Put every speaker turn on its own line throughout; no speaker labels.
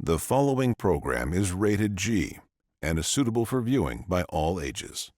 The following program is rated G and is suitable for viewing by all ages.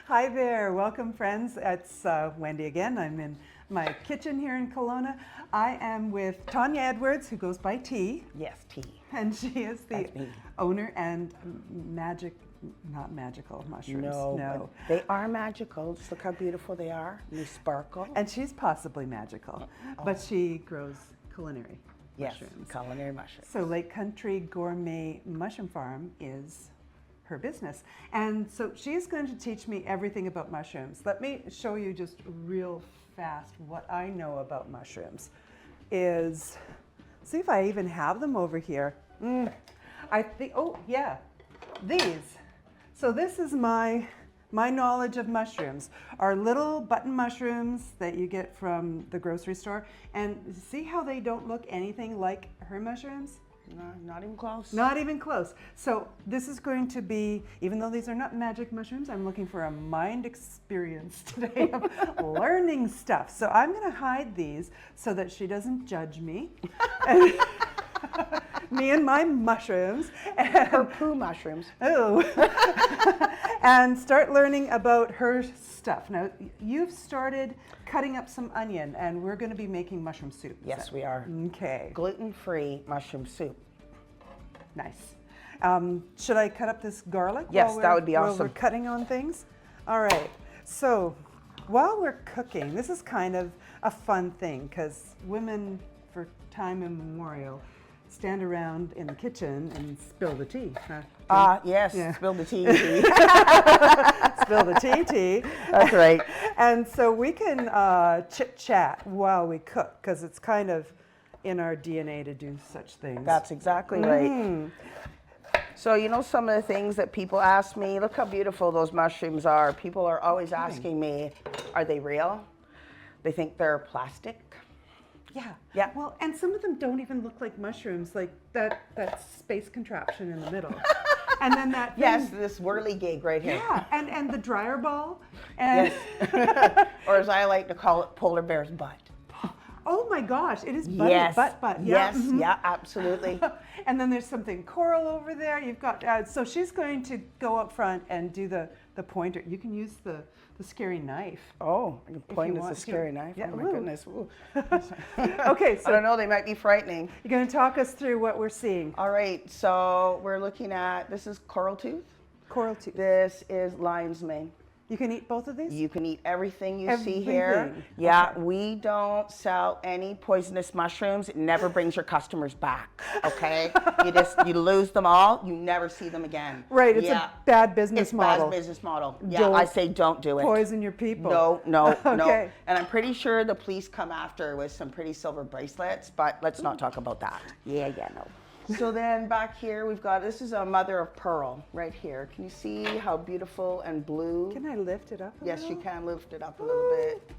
Hi there, welcome friends. It's Wendy again. I'm in my kitchen here in Kelowna. I am with Tonya Edwards, who goes by T.
Yes, T.
And she is the owner and not magical mushrooms.
No. They are magical. Just look how beautiful they are. They sparkle.
And she's possibly magical, but she grows culinary mushrooms.
Culinary mushrooms.
So Lake Country Gourmet Mushroom Farm is her business. And so she's going to teach me everything about mushrooms. Let me show you just real fast what I know about mushrooms. See if I even have them over here. I think, oh yeah, these. So this is my knowledge of mushrooms are little button mushrooms that you get from the grocery store. And see how they don't look anything like her mushrooms?
No, not even close.
Not even close. So this is going to be, even though these are not magic mushrooms, I'm looking for a mind experience today of learning stuff. So I'm going to hide these so that she doesn't judge me. Me and my mushrooms. And
her poo mushrooms.
Oh. And start learning about her stuff. Now, you've started cutting up some onion, and we're going to be making mushroom soup.
Yes, we are.
Okay.
Gluten-free mushroom soup.
Nice. Should I cut up this garlic?
Yes, that would be awesome.
While we're cutting on things? All right. So while we're cooking, this is kind of a fun thing because women, for time immemorial, stand around in the kitchen and spill the tea.
Yes, yeah. Spill the tea.
Spill the tea.
That's right.
And so we can chit-chat while we cook because it's kind of in our DNA to do such things.
That's exactly right. So you know some of the things that people ask me, look how beautiful those mushrooms are. People are always asking me, are they real? They think they're plastic.
Yeah. Well, and some of them don't even look like mushrooms, like that space contraption in the middle. And then that thing,
yes, this whirligig right here.
Yeah, and the dryer ball. And
yes. Or as I like to call it, polar bear's butt.
Oh my gosh, it is butt.
Yes.
Butt. Yeah.
Yes, yeah, absolutely.
And then there's something coral over there. You've got, so she's going to go up front and do the pointer. You can use the scary knife.
Oh, I can point as a scary knife.
Yeah.
Oh my goodness.
Okay, so
I don't know, they might be frightening.
You're going to talk us through what we're seeing.
All right, so we're looking at, this is coral tooth.
Coral tooth.
This is lion's mane.
You can eat both of these?
You can eat everything you see here.
Okay.
Yeah, we don't sell any poisonous mushrooms. It never brings your customers back, okay? You lose them all. You never see them again.
Right, it's a bad business model.
It's a bad business model. Yeah, I say don't do it.
Poison your people.
No,
Okay.
no. And I'm pretty sure the police come after with some pretty silver bracelets, but let's not talk about that.
Yeah, no.
So then back here we've got, this is a mother of pearl right here. Can you see how beautiful and blue?
Can I lift it up a
Yes,
little?
you can lift it up a little bit.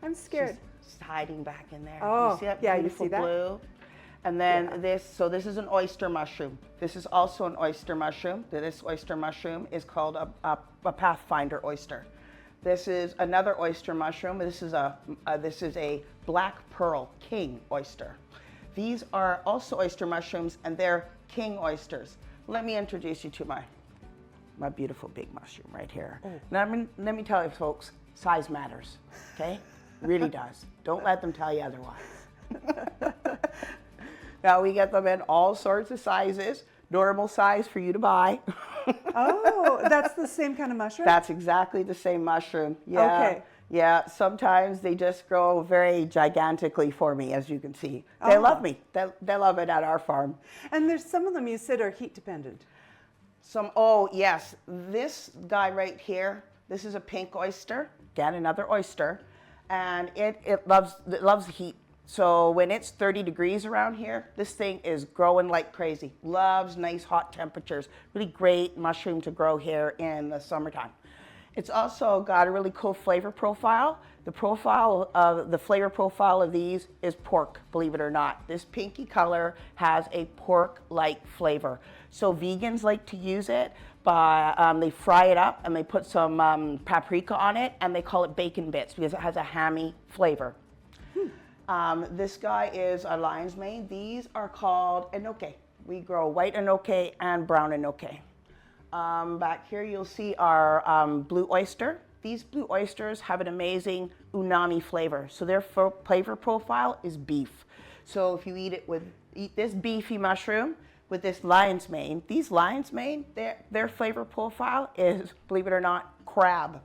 I'm scared.
She's hiding back in there.
Oh,
you see that
yeah,
beautiful
you see that?
blue? And then this is an oyster mushroom. This is also an oyster mushroom. This oyster mushroom is called a pathfinder oyster. This is another oyster mushroom. This is a black pearl king oyster. These are also oyster mushrooms, and they're king oysters. Let me introduce you to my beautiful big mushroom right here.
Oh.
Now, let me tell you, folks, size matters, okay? Really does. Don't let them tell you otherwise. Now, we get them in all sorts of sizes, normal size for you to buy.
Oh, that's the same kind of mushroom?
That's exactly the same mushroom. Yeah.
Okay.
Yeah, sometimes they just grow very gigantically for me, as you can see. They love me. They love it at our farm.
And there's some of them you said are heat dependent.
Oh yes, this guy right here, this is a pink oyster, again another oyster, and it loves heat. So when it's 30 degrees around here, this thing is growing like crazy. Loves nice hot temperatures. Really great mushroom to grow here in the summertime. It's also got a really cool flavor profile. The flavor profile of these is pork, believe it or not. This pinky color has a pork-like flavor. So vegans like to use it by, they fry it up and they put some paprika on it and they call it bacon bits because it has a hammy flavor. This guy is a lion's mane. These are called enoke. We grow white enoke and brown enoke. Back here you'll see our blue oyster. These blue oysters have an amazing umami flavor. So their flavor profile is beef. So if you eat this beefy mushroom with this lion's mane, these lion's mane, their flavor profile is, believe it or not, crab.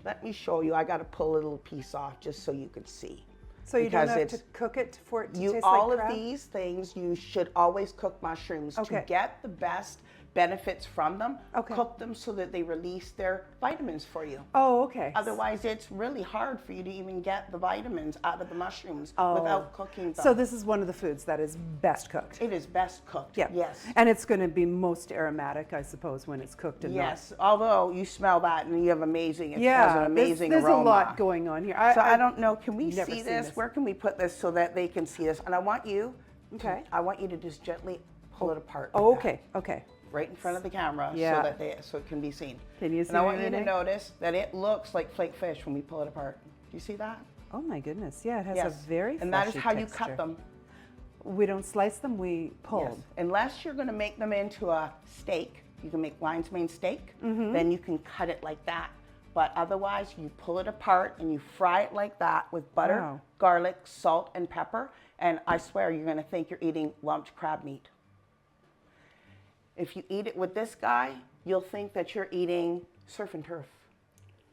Let me show you. I got to pull a little piece off just so you can see.
So you don't have to cook it for it to taste like
all
crab?
of these things, you should always cook mushrooms to get the best benefits from them. Cook them so that they release their vitamins for you.
Oh, okay.
Otherwise, it's really hard for you to even get the vitamins out of the mushrooms without cooking them.
So this is one of the foods that is best cooked.
It is best cooked.
Yeah.
Yes.
And it's going to be most aromatic, I suppose, when it's cooked. And
yes. Although you smell that and you have amazing. It
yeah.
has an amazing
there's
aroma.
a lot going on here.
I don't know. Can we
never
see
seen
this? Where can we put this so that they can see this? And I want you.
Okay.
I want you to just gently pull it apart.
Oh,
like
okay.
that.
Okay.
Right in front of the camera
Yeah.
so it can be seen.
Can you see
And I want
it,
you to
Renee?
notice that it looks like flake fish when we pull it apart. Do you see that?
Oh my goodness. Yeah, it has
Yes.
a very
And that is
fleshy
how you
texture.
cut them.
We don't slice them, we pull.
Yes. Unless you're going to make them into a steak, you can make lion's mane steak, then you can cut it like that. But otherwise, you pull it apart and you fry it like that with butter,
Wow.
garlic, salt, and pepper. And I swear you're going to think you're eating lumped crab meat. If you eat it with this guy, you'll think that you're eating surf and turf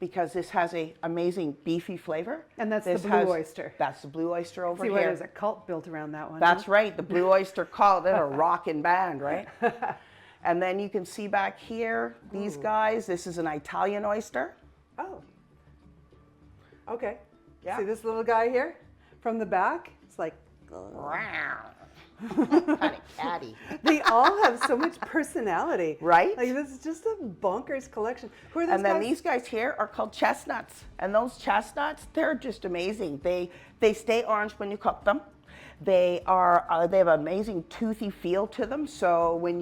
because this has an amazing beefy flavor.
And that's
This
the blue
has-
oyster.
That's the blue oyster over
See
here.
where there's a cult built around that one.
That's
huh?
right, the blue oyster cult. They're a rockin' band, right? And then you can see back here, these guys, this is an Italian oyster.
Oh. Okay.
Yeah.
See this little guy here? From the back? It's like,
Kind of catty.
they all have so much personality.
Right?
Like this is just a bonkers collection. Who are those
And then
guys?
these guys here are called chestnuts. And those chestnuts, they're just amazing. They stay orange when you cook them. They have an amazing toothy feel to them. So when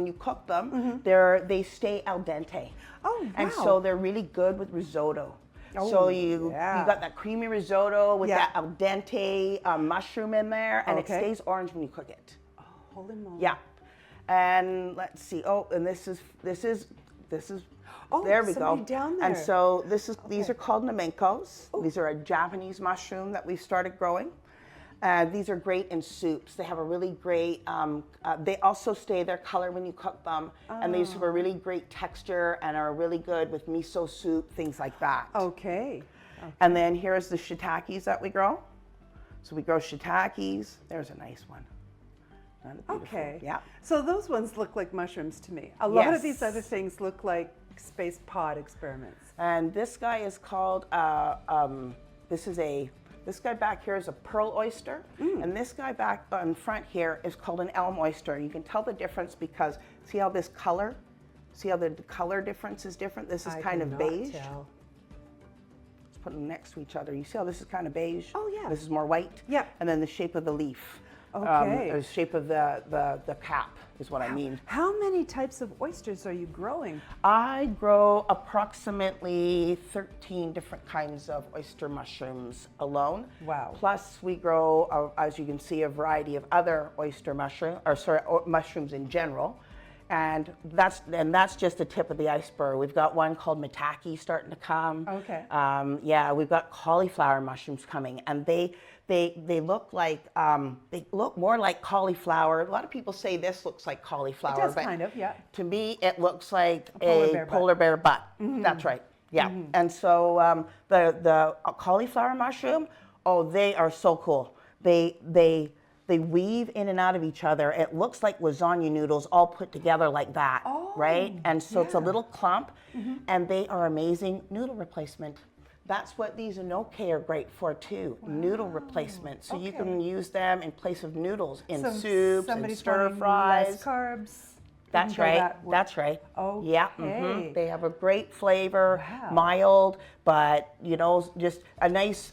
you cook them, they stay al dente.
Oh,
And
wow.
so they're really good with risotto.
Oh,
So you
yeah.
got that creamy risotto with
Yeah.
that al dente mushroom in there, and
Okay.
it stays orange when you cook it.
Holy moly.
Yeah. And let's see. Oh, and this is.
Oh,
there we go.
somebody down
And
there.
so these
Okay.
are called namenkos. These are a Japanese mushroom that we've started growing. These are great in soups. They have a really great, they also stay their color when you cook them. And these have a really great texture and are really good with miso soup, things like that.
Okay.
And then here's the shiitakes that we grow. So we grow shiitakes. There's a nice one. Isn't it beautiful?
Okay.
Yeah.
So those ones look like mushrooms to me. A lot of
Yes.
these other things look like space pod experiments.
And this guy is called, this guy back here is a pearl oyster. And this guy back in front here is called an elm oyster. You can tell the difference because see how this color, see how the color difference is different? This is kind of
cannot
beige.
tell.
Let's put them next to each other. You see how this is kind of beige?
Oh, yeah.
This is more white.
Yeah.
And then the shape of the leaf.
Okay.
The shape of the cap is what I mean.
How many types of oysters are you growing?
I grow approximately 13 different kinds of oyster mushrooms alone.
Wow.
Plus we grow, as you can see, a variety of other oyster mushrooms in general. And that's just the tip of the iceberg. We've got one called maitake starting to come.
Okay.
Yeah, we've got cauliflower mushrooms coming, and they look like they look more like cauliflower. A lot of people say this looks like cauliflower.
It does
but
kind of, yeah.
to me, it looks like
a
polar bear butt. That's right. Yeah. And so the cauliflower mushroom, oh, they are so cool. They weave in and out of each other. It looks like lasagna noodles all put together like that, right? And so it's a little clump, and they are amazing noodle replacement. That's what these enoke are great for too, noodle replacement. So you can use them in place of noodles in soups and stir fries.
Less carbs.
That's right. That's right.
Oh,
yeah. They have a great flavor, mild, but just a nice.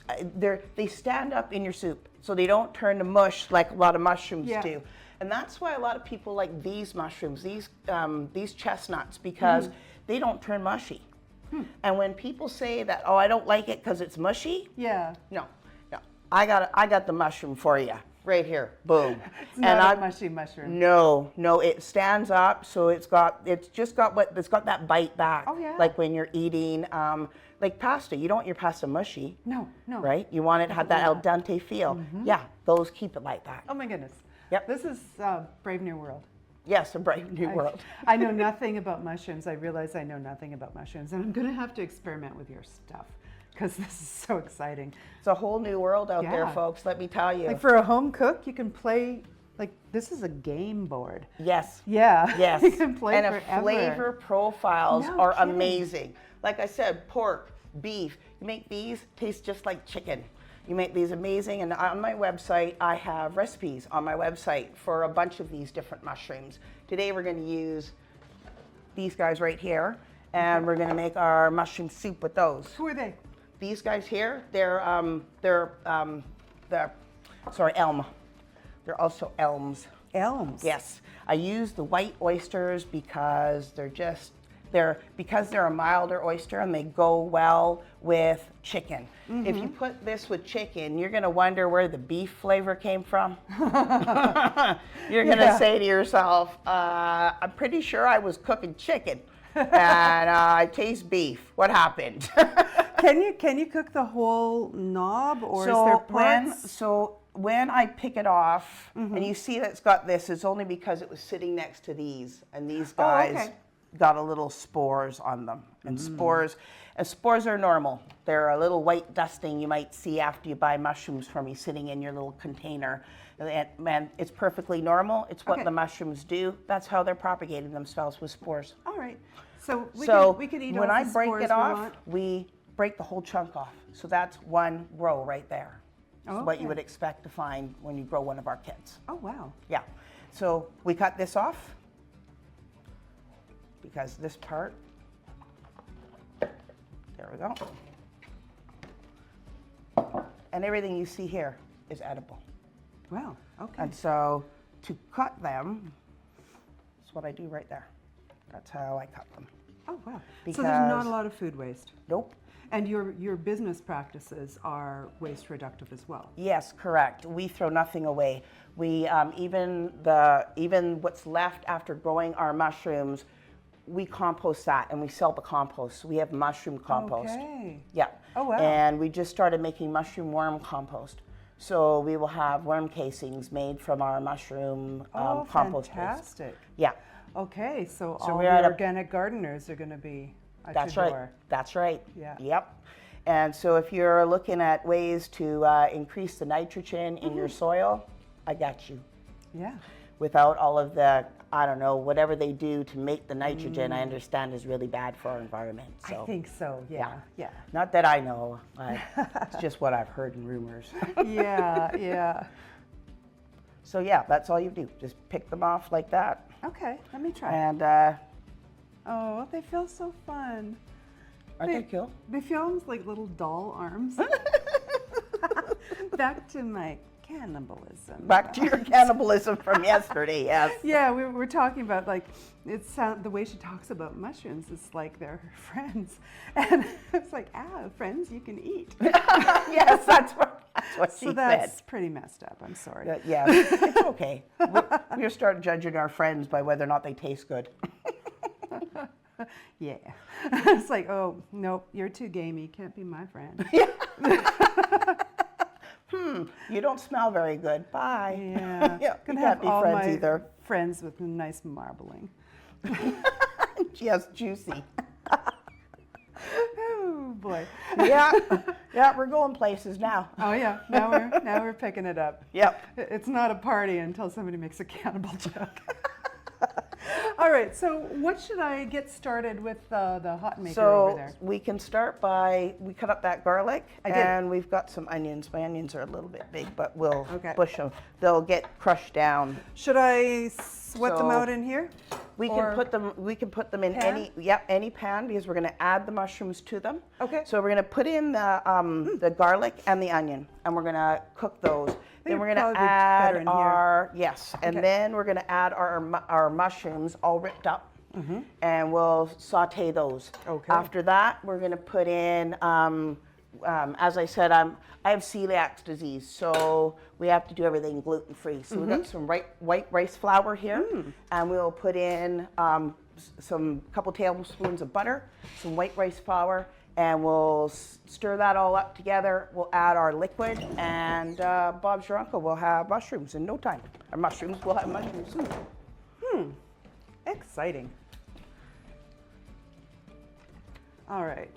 They stand up in your soup, so they don't turn to mush like a lot of mushrooms do. And that's why a lot of people like these mushrooms, these chestnuts, because they don't turn mushy. And when people say that, oh, I don't like it because it's mushy.
Yeah.
No. I got the mushroom for you. Right here, boom.
It's not a mushy mushroom.
No, it stands up, so it's got that bite back.
Oh yeah.
Like when you're eating, like pasta. You don't want your pasta mushy.
No.
Right? You want it to have that al dente feel. Yeah, those keep it like that.
Oh my goodness.
Yep.
This is Brave New World.
Yes, a brave new world.
I know nothing about mushrooms. I realize I know nothing about mushrooms, and I'm going to have to experiment with your stuff because this is so exciting.
It's a whole new world out there, folks. Let me tell you.
Like for a home cook, you can play. Like this is a game board.
Yes.
Yeah.
Yes.
You can play
and
forever.
Flavor profiles
No
are
kidding.
amazing. Like I said, pork, beef. You make these taste just like chicken. You make these amazing, and on my website, I have recipes on my website for a bunch of these different mushrooms. Today we're going to use these guys right here, and we're going to make our mushroom soup with those.
Who are they?
These guys here, they're elm. They're also elms.
Elms.
Yes, I use the white oysters because they're a milder oyster and they go well with chicken. If you put this with chicken, you're going to wonder where the beef flavor came from. You're going to say to yourself, I'm pretty sure I was cooking chicken and I taste beef. What happened?
Can you cook the whole knob, or is there parts?
When I pick it off, and you see that it's got this, it's only because it was sitting next to these, and these guys got a little spores on them. And spores are normal. They're a little white dusting you might see after you buy mushrooms from me sitting in your little container. And it's perfectly normal. It's what the mushrooms do. That's how they're propagating themselves, with spores.
All right. So we can eat
when
all
I
the
break
spores
it off,
we want?
we break the whole chunk off. So that's one row right there. It's what you would expect to find when you grow one of our kits.
Oh, wow.
Yeah. So we cut this off because this part, there we go. And everything you see here is edible.
Wow. Okay.
And so to cut them, that's what I do right there. That's how I cut them.
Oh, wow. So there's not
Because-
a lot of food waste.
Nope.
And your business practices are waste reductive as well.
Yes, correct. We throw nothing away. We even what's left after growing our mushrooms, we compost that and we sell the compost. We have mushroom compost.
Okay.
Yeah.
Oh, wow.
And we just started making mushroom worm compost. So we will have worm casings made from our mushroom compost base.
Fantastic.
Yeah.
Okay, so all
we're
the
at a-
organic gardeners are going to be at
That's
your
right.
door.
That's right.
Yeah.
Yep. And so if you're looking at ways to increase the nitrogen in your soil, I got you.
Yeah.
Without all of the, I don't know, whatever they do to make the nitrogen, I understand is really bad for our environment. So
I think so. Yeah. Yeah.
not that I know, it's just what I've heard in rumors.
Yeah. Yeah.
So yeah, that's all you do. Just pick them off like that.
Okay, let me try.
And
Oh, they feel so fun.
aren't they cool?
They feel almost like little doll arms. Back to my cannibalism.
Back to your cannibalism from yesterday, yes.
Yeah, we were talking about like the way she talks about mushrooms is like they're her friends, and it's like friends you can eat.
Yes, that's what she
So that's pretty messed up. I'm sorry.
said. Yeah, it's okay. We'll start judging our friends by whether or not they taste good.
Yeah, it's like, oh nope, you're too gamey. Can't be my friend.
You don't smell very good. Bye.
Yeah,
Yeah,
can
we
have
can't be
all
friends
my
either.
friends with nice marbling.
Yes, juicy.
Oh boy.
Yeah, we're going places now.
Oh yeah, now we're picking it up.
Yep.
It's not a party until somebody makes a cannibal joke. All right, so what should I get started with the hot maker over there?
So we can start by, we cut up that garlic, and we've got some onions. My onions are a little bit big, but we'll bush them. They'll get crushed down.
Should I sweat them out in here?
We can put them in
pan?
any pan, because we're going to add the mushrooms to them.
Okay.
So we're going to put in the garlic and the onion, and we're going to cook those. Then we're going to add and then we're going to add our mushrooms all ripped up, and we'll saute those.
Okay.
After that, we're going to put in, as I said, I have celiac disease, so we have to do everything gluten-free. So we've got some white rice flour here, and we'll put in some couple tablespoons of butter, some white rice flour, and we'll stir that all up together. We'll add our liquid, and Bob's your uncle will have mushrooms in no time. We'll have mushroom soup.
Exciting. All right.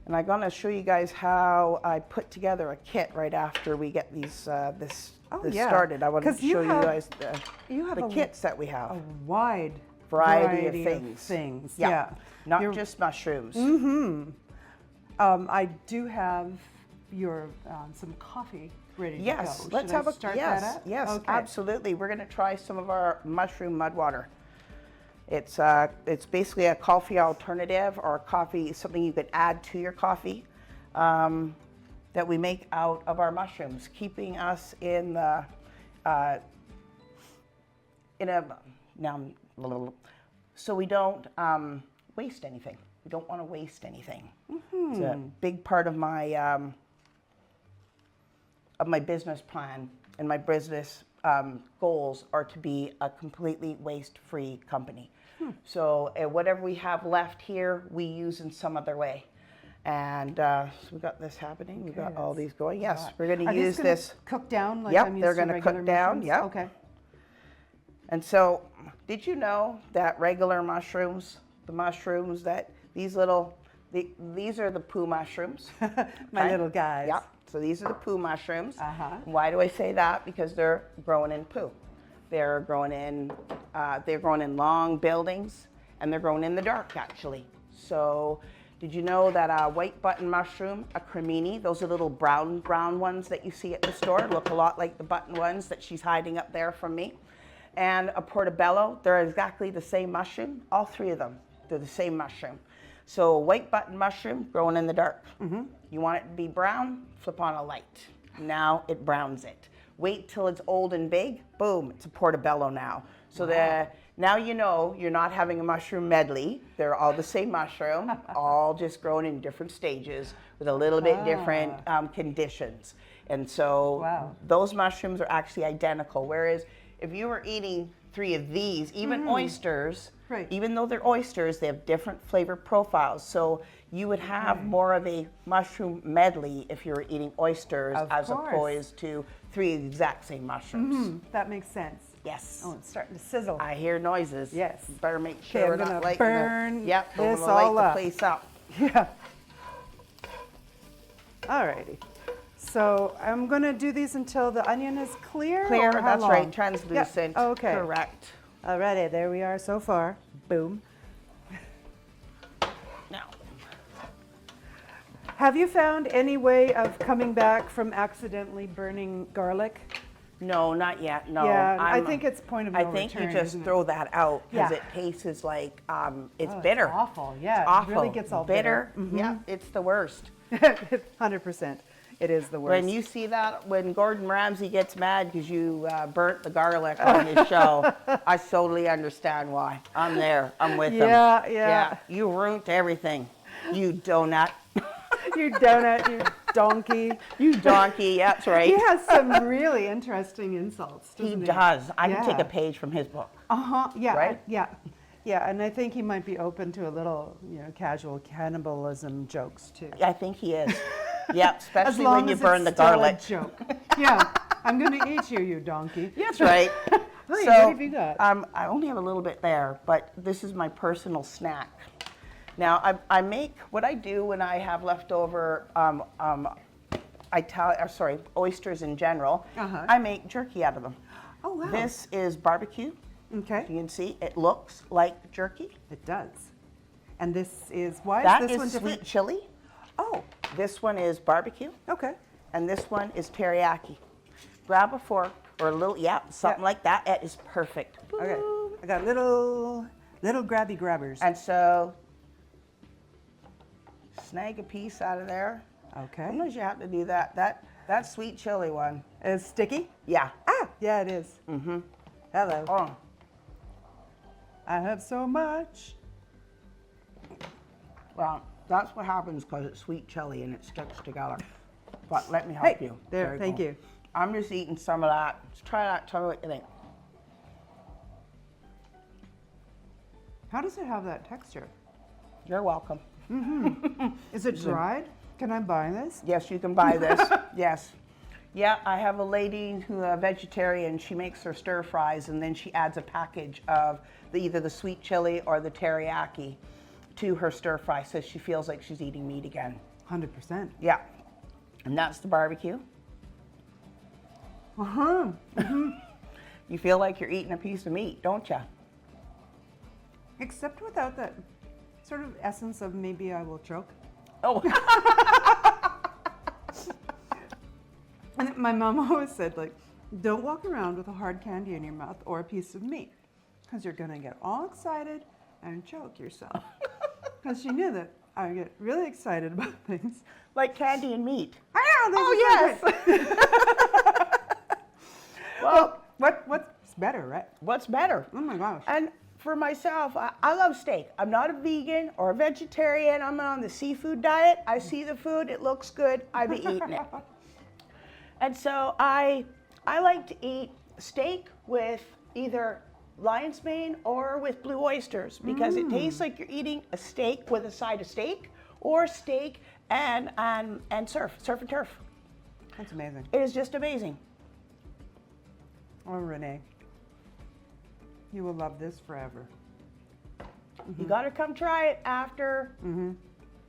And I'm going to show you guys how I put together a kit right after we get these this started. I want to show you guys the kits that we have.
A wide
variety of
things.
Yeah. Not just mushrooms.
I do have your some coffee ready to go.
Yes, let's have a
start that up?
Yes,
Okay.
absolutely. We're going to try some of our mushroom mud water. It's basically a coffee alternative, or a coffee, something you could add to your coffee, that we make out of our mushrooms, keeping us in the so we don't waste anything. We don't want to waste anything. It's a big part of my business plan, and my business goals are to be a completely waste-free company. So whatever we have left here, we use in some other way. And so we've got this happening. We've got all these going. Yes, we're going to use this.
Cook down like
Yep,
I'm used
they're
to
going to cook down.
mushrooms?
Yep.
Okay.
And so, did you know that regular mushrooms, the mushrooms that these are the poo mushrooms.
My little guys.
Yep. So these are the poo mushrooms.
Uh-huh.
Why do I say that? Because they're growing in poo. They're growing in long buildings, and they're growing in the dark, actually. So did you know that a white button mushroom, a cremini, those are little brown ones that you see at the store, look a lot like the button ones that she's hiding up there from me. And a portobello, they're exactly the same mushroom. All three of them, they're the same mushroom. So a white button mushroom growing in the dark. You want it to be brown, flip on a light. Now it browns it. Wait till it's old and big, boom, it's a portobello now. So now you know you're not having a mushroom medley. They're all the same mushroom, all just grown in different stages with a little bit different conditions. And so those mushrooms are actually identical. Whereas if you were eating 3 of these, even oysters, even though they're oysters, they have different flavor profiles. So you would have more of a mushroom medley if you were eating oysters as opposed to 3 exact same mushrooms.
That makes sense.
Yes.
Oh, it's starting to sizzle.
I hear noises.
Yes.
Better make sure we're not lighting
burn
yep,
this
we're
all
light
up.
the place up.
Yeah. Alrighty. So I'm going to do these until the onion is clear.
Clear,
or how
that's
long?
right. Translucent.
Yep. Okay.
Correct.
Alrighty, there we are so far. Boom.
Now,
Have you found any way of coming back from accidentally burning garlic?
no, not yet. No.
Yeah, I think it's point of no
I think
return,
you just
isn't it?
throw that out because
Yeah.
it tastes like it's
Oh,
bitter.
It's awful. Yeah,
It's awful.
it really gets all bitter.
Yeah, it's the worst.
100%. It is the worst.
When you see that, when Gordon Ramsay gets mad because you burnt the garlic on his show, I totally understand why. I'm there. I'm with him.
Yeah.
You ruined everything. You donut.
You donut, you donkey.
You donkey, that's right.
He has some really interesting insults,
He
doesn't he?
does. I can take
Yeah.
a page from his book.
Yeah.
Right?
Yeah, and I think he might be open to a little, casual cannibalism jokes too.
I think he is. Yeah,
As
especially
long
when you
as
burn the
it's still
garlic.
a joke. Yeah, I'm gonna eat you, you donkey.
That's right.
Hey,
So,
what have you got?
I only have a little bit there, but this is my personal snack. Now, I make, what I do when I have leftover, oysters in general,
Uh-huh.
I make jerky out of them.
Oh wow.
This is barbecue.
Okay.
You can see it looks like jerky.
It does. And this is why
That
is this
is
one
sweet
different?
chili.
Oh,
This one is barbecue,
okay.
and this one is teriyaki. Grab a fork or a little, something like that. It is perfect.
Okay. I got little grabby grabbers.
And so, snag a piece out of there.
Okay.
Sometimes you have to do that. That sweet chili one.
It's sticky?
Yeah.
Yeah, it is. Mm-hmm. Hello.
Oh.
I have so much.
Well, that's what happens because it's sweet chili and it sticks together. But let me help
Hey,
you.
there,
you
thank
go.
you.
I'm just eating some of that. Let's try that. Tell me what you think.
How does it have that texture?
You're welcome.
Is it dried? Can I buy this?
Yes, you can buy this. Yes. Yeah, I have a lady who's a vegetarian. She makes her stir fries and then she adds a package of either the sweet chili or the teriyaki to her stir fry so she feels like she's eating meat again.
100%.
Yeah. And that's the barbecue.
Uh-huh.
You feel like you're eating a piece of meat, don't you?
Except without that sort of essence of maybe I will choke.
Oh.
And my mom always said, like, don't walk around with a hard candy in your mouth or a piece of meat because you're going to get all excited and choke yourself. Because she knew that I get really excited about things.
Like candy and meat.
I know.
yes.
Well, what's better, right?
What's better?
Oh my gosh.
And for myself, I love steak. I'm not a vegan or a vegetarian. I'm on the seafood diet. I see the food, it looks good, I be eating it. And so I like to eat steak with either lion's mane or with blue oysters because it tastes like you're eating a steak with a side of steak or steak and surf and turf.
That's amazing.
It is just amazing.
Oh, Renee, you will love this forever.
You got to come try it after.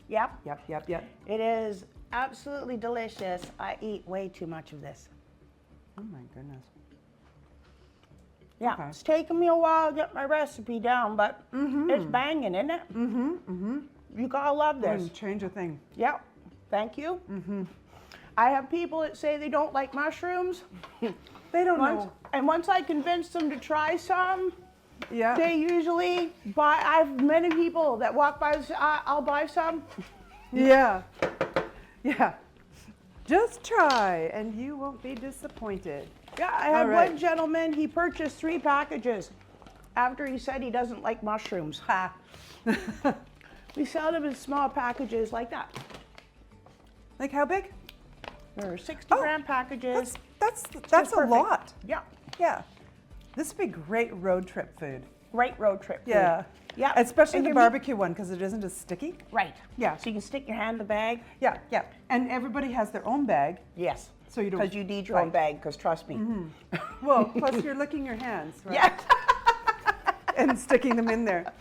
Yep.
Yep.
It is absolutely delicious. I eat way too much of this.
Oh my goodness.
Yeah,
Okay.
it's taken me a while to get my recipe down, but it's banging, isn't it? You gotta love this.
Wouldn't change a thing.
Yeah, thank you. I have people that say they don't like mushrooms.
They don't know.
And once I convince them to try some,
Yeah.
they usually buy. I have many people that walk by and say, I'll buy some.
Yeah. Just try and you won't be disappointed.
Yeah, I had
All right.
one gentleman, he purchased 3 packages after he said he doesn't like mushrooms. Ha. We sell them in small packages like that.
Like how big?
They're 60-gram packages.
That's
Just
a
perfect.
lot.
Yeah,
Yeah. This would be great road trip food.
great road trip food.
Yeah.
Yeah.
Especially
And
the
your meat-
barbecue one because it isn't as sticky.
Right.
Yeah.
So you can stick your hand in the bag.
Yeah. And everybody has their own bag.
Yes.
So you don't.
Because you need your own
Right.
bag, because trust me.
Well, plus you're licking your hands, right?
Yes.
And sticking them in there.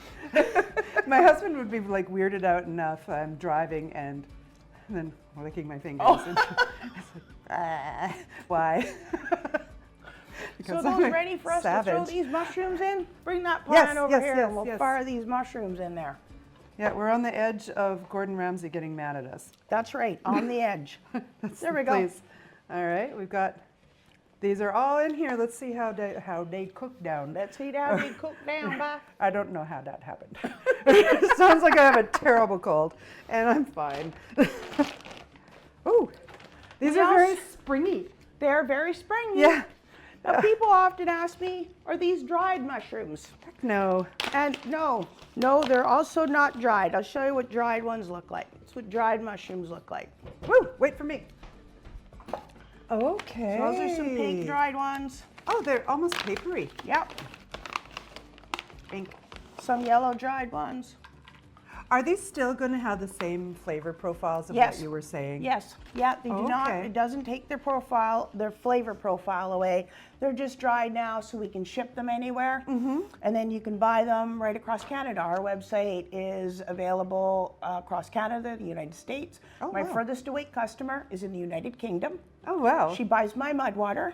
My husband would be like weirded out enough. I'm driving and then licking my fingers. And it's like, why?
So
Because
those
I'm a
ready for us to throw
savage.
these mushrooms in? Bring that
Yes,
pan over
yes,
here
yes,
and we'll
yes.
fire these mushrooms in there.
Yeah, we're on the edge of Gordon Ramsay getting mad at us.
That's right, on the edge. There we go.
Please. All right, we've got, these are all in here. Let's see how they cook down.
Let's see how they cook down, bye.
I don't know how that happened. It sounds like I have a terrible cold, and I'm fine. Ooh, these are very springy.
They're very springy.
Yeah.
Now, people often ask me, are these dried mushrooms?
Heck no.
And no, they're also not dried. I'll show you what dried ones look like. That's what dried mushrooms look like.
Woo, wait for me. Okay.
So those are some pink dried ones.
Oh, they're almost papery.
Yep.
Pink.
Some yellow dried ones.
Are these still going to have the same flavor profiles of
Yes.
what you were saying?
Yes, yeah, they do not,
Okay.
it doesn't take their profile, their flavor profile away. They're just dried now so we can ship them anywhere. And then you can buy them right across Canada. Our website is available across Canada, the United States.
Oh,
My
wow.
furthest away customer is in the United Kingdom.
Oh, wow.
She buys my mud water.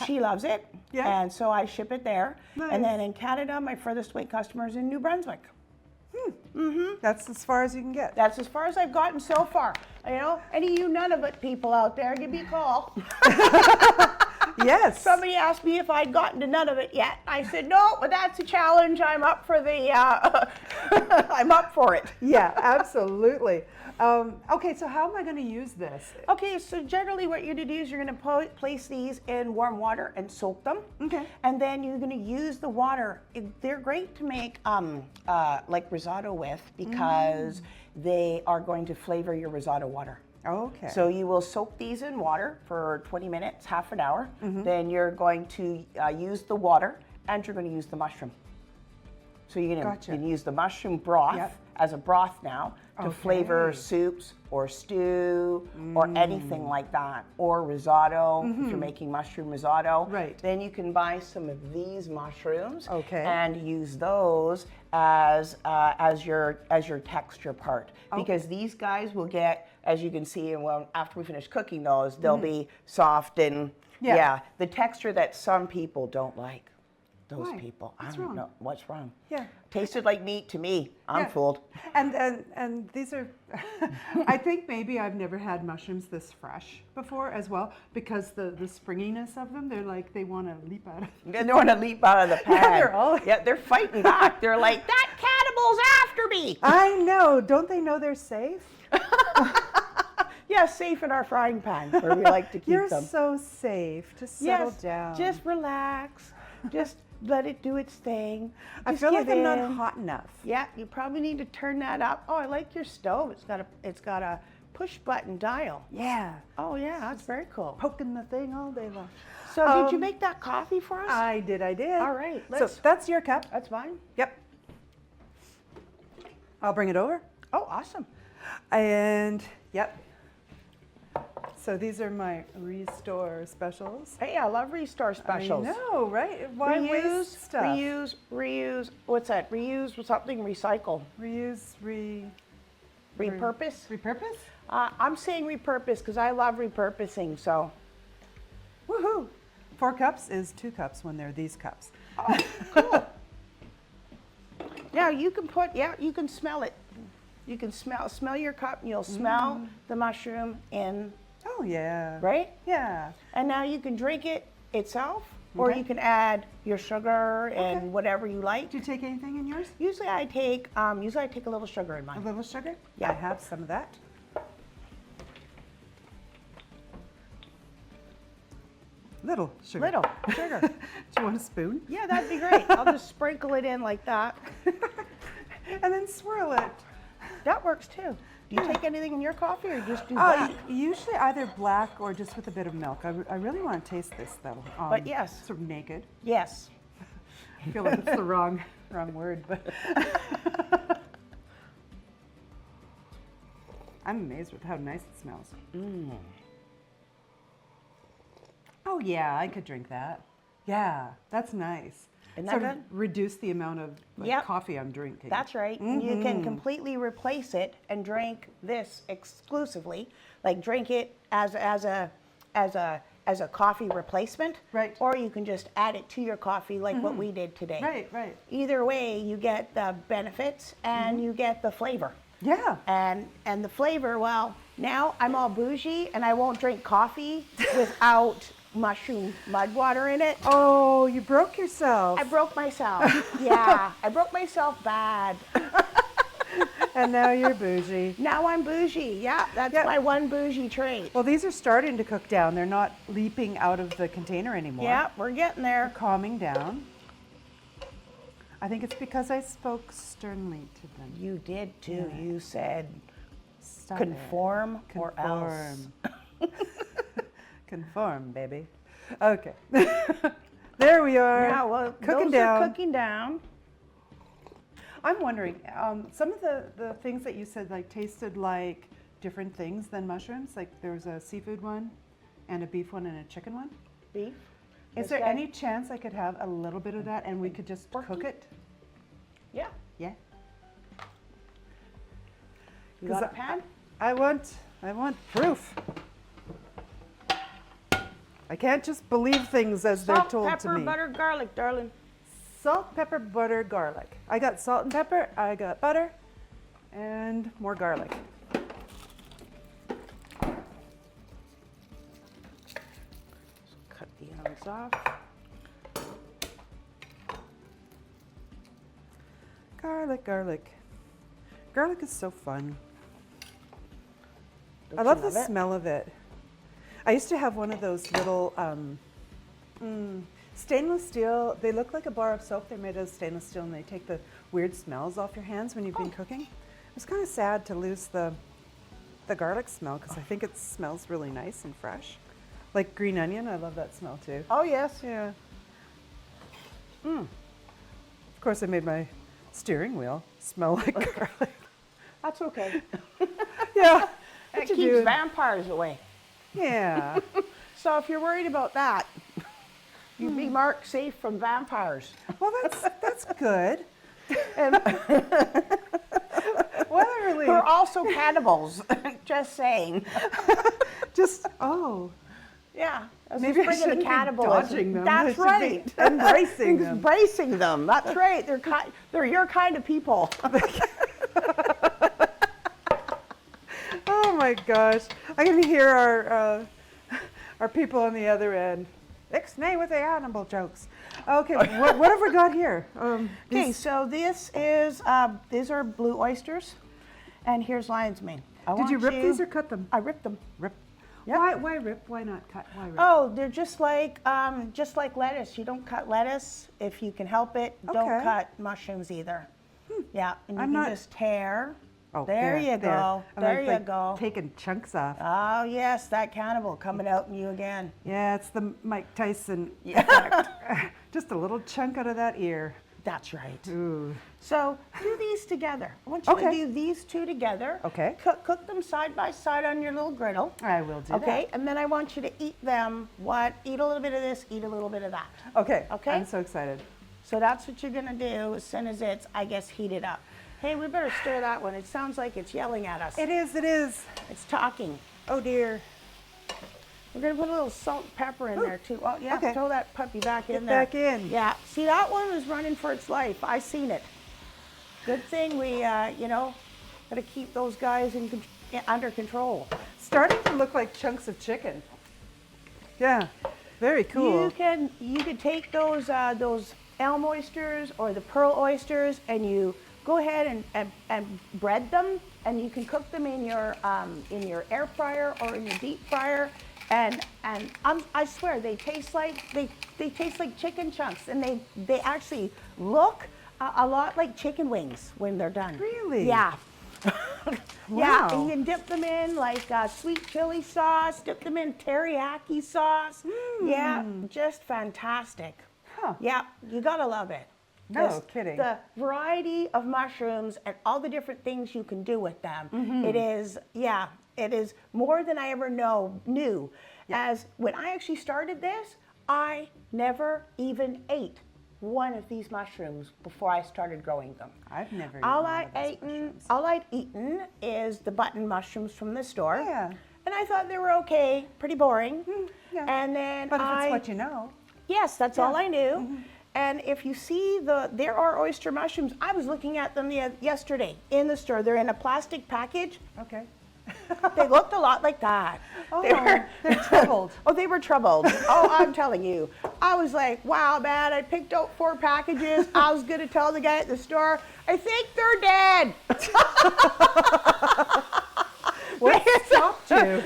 She loves it.
Yeah.
And so I ship it there.
Nice.
And then in Canada, my furthest away customer is in New Brunswick.
That's as far as you can get.
That's as far as I've gotten so far. You know, any of you none of it people out there, give me a call.
Yes.
Somebody asked me if I'd gotten to none of it yet. I said, no, but that's a challenge. I'm up for the, I'm up for it.
Yeah, absolutely. Okay, so how am I going to use this?
Okay, so generally what you're going to do is you're going to place these in warm water and soak them.
Okay.
And then you're going to use the water. They're great to make like risotto with because they are going to flavor your risotto water.
Okay.
So you will soak these in water for 20 minutes, half an hour. Then you're going to use the water and you're going to use the mushroom. So you're going
Gotcha.
to use the mushroom broth
Yep.
as a broth now to flavor
Okay.
soups or stew or anything like that, or risotto if you're making mushroom risotto.
Right.
Then you can buy some of these mushrooms
Okay.
and use those as your texture part, because these guys will get, as you can see, and well, after we finish cooking those, they'll be soft and
Yeah.
the texture that some people don't like. Those
Why?
people,
What's
I don't
wrong?
know what's wrong.
Yeah.
Tasted like meat to me. I'm
Yeah.
fooled.
And these are, I think maybe I've never had mushrooms this fresh before as well, because the springiness of them, they're like, they want to leap out of.
They don't want to leap out of the pan.
they're
they're fighting back. They're like, that cannibal's after me.
I know. Don't they know they're safe?
Yeah, safe in our frying pan where we like to keep
You're
them.
so safe. Just settle
Yes,
down.
just relax. Just let it do its thing.
I
Just
feel like
give
I'm not
in.
hot enough.
Yeah, you probably need to turn that up. Oh, I like your stove. It's got a push button dial.
Yeah.
Oh yeah, that's very cool.
Poking the thing all day long.
So did you make that coffee for us?
I did.
All right,
So that's your cup.
That's fine.
Yep. I'll bring it over.
Oh, awesome.
And yep. So these are my Restore specials.
Hey, I love Restore specials.
I know, right? Why waste stuff?
reuse. What's that? Reuse something, recycle.
Reuse,
Repurpose?
repurpose?
I'm saying repurpose because I love repurposing, so.
Woohoo! 4 cups is 2 cups when they're these cups.
Oh, cool. Now you can smell it. You can smell your cup and you'll smell the mushroom in,
Oh yeah.
right?
Yeah.
And now you can drink it itself, or
Okay.
you can add your sugar and
Okay.
whatever you like.
Do you take anything in yours?
Usually I take a little sugar in
A
mine.
little sugar?
Yeah.
I have some of that. Little sugar.
Little sugar.
Do you want a spoon?
Yeah, that'd be great. I'll just sprinkle it in like that.
And then swirl it.
That works too. Do you take anything in your coffee or just do black?
Usually either black or just with a bit of milk. I really want to taste this though.
But yes.
Sort of naked.
Yes.
I feel like it's the wrong word, but I'm amazed with how nice it smells. Oh yeah, I could drink that. Yeah, that's nice.
Isn't that
Sort of
good?
reduce the amount of
Yep.
coffee I'm drinking.
That's right. You can completely replace it and drink this exclusively. Like drink it as a coffee replacement.
Right.
Or you can just add it to your coffee like what we did today.
Right, right.
Either way, you get the benefits and you get the flavor.
Yeah.
And the flavor, well, now I'm all bougie and I won't drink coffee without mushroom mud water in it.
Oh, you broke yourself.
I broke myself. Yeah, I broke myself bad.
And now you're bougie.
Now I'm bougie. Yeah, that's my one bougie trait.
Well, these are starting to cook down. They're not leaping out of the container anymore.
Yeah, we're getting there.
They're calming down. I think it's because I spoke sternly to them.
You did too. Yeah. You said
Stop
conform or else.
Conform, baby. Okay. There we are.
Yeah, well,
cooking
those
down.
are cooking down.
I'm wondering, some of the things that you said like tasted like different things than mushrooms. Like there was a seafood one, and a beef one, and a chicken one.
Beef.
Is there any chance I could have a little bit of that, and we could just cook it?
Yeah.
Yeah.
You got a pan?
I want proof. I can't just believe things as they're told
Salt,
to
pepper,
me.
butter, garlic, darling.
Salt, pepper, butter, garlic. I got salt and pepper, I got butter, and more garlic.
Cut the ends off.
Garlic, garlic. Garlic is so fun.
Don't
I
you
love the
it?
smell of it. I used to have one of those little stainless steel. They look like a bar of soap. They're made of stainless steel, and they take the weird smells off your hands when you've been cooking. It's kind of sad to lose the garlic smell because I think it smells really nice and fresh. Like green onion, I love that smell too.
Oh, yes.
Yeah. Of course, I made my steering wheel smell like garlic.
That's okay.
Yeah.
It keeps vampires away.
Yeah.
So if you're worried about that, you'd be marked safe from vampires.
Well, that's good.
And
Really?
we're also cannibals. Just saying. Yeah.
Maybe I shouldn't be dodging them.
That's
I
right.
should be embracing them.
Embracing them. That's right. They're your kind of people.
Oh my gosh. I can hear our people on the other end. Ixnay with the animal jokes. Okay, what have we got here?
Okay, so this is, these are blue oysters, and here's lion's mane.
Did you rip these or cut them?
I ripped them.
Rip.
Yep.
Why rip? Why not cut? Why rip?
Oh, they're just like lettuce. You don't cut lettuce if you can help it. Don't cut mushrooms either. Yeah, and you can just tear.
Oh,
there you go. There you go.
Taking chunks off.
Oh yes, that cannibal coming out in you again.
Yeah, it's the Mike Tyson effect. Just a little chunk out of that ear.
That's right.
Ooh.
So do these together. I want you to do these two together.
Okay.
Cook them side by side on your little griddle.
I will do that.
Okay, and then I want you to eat them. Eat a little bit of this, eat a little bit of that.
Okay.
Okay.
I'm so excited.
So that's what you're gonna do as soon as it's, I guess, heated up. Hey, we better stir that one. It sounds like it's yelling at us.
It is. It is.
It's talking.
Oh dear.
We're gonna put a little salt and pepper in there too. Oh yeah,
Okay.
throw that puppy back in there.
Back in.
Yeah. See, that one was running for its life. I seen it. Good thing we, gotta keep those guys under control.
Starting to look like chunks of chicken. Yeah. Very cool.
You could take those elm oysters or the pearl oysters, and you go ahead and bread them, and you can cook them in your air fryer or in your deep fryer. And I swear they taste like chicken chunks, and they actually look a lot like chicken wings when they're done.
Really?
Yeah. Yeah,
Wow.
and you can dip them in like sweet chili sauce, dip them in teriyaki sauce. Yeah, just fantastic.
Huh.
Yeah, you gotta love it.
No kidding.
The variety of mushrooms and all the different things you can do with them. It is more than I ever knew. Yeah. As when I actually started this, I never even ate one of these mushrooms before I started growing them.
I've never eaten
All I'd eaten is the button mushrooms from the store.
Yeah.
And I thought they were okay, pretty boring.
Yeah.
And then
But if it's what you know.
Yes, that's all I knew. And if you see there are oyster mushrooms. I was looking at them yesterday in the store. They're in a plastic package.
Okay.
They looked a lot like that.
Oh, they're troubled.
Oh, they were troubled. Oh, I'm telling you. I was like, wow, man, I picked out 4 packages. I was going to tell the guy at the store, I think they're dead.
What stopped you?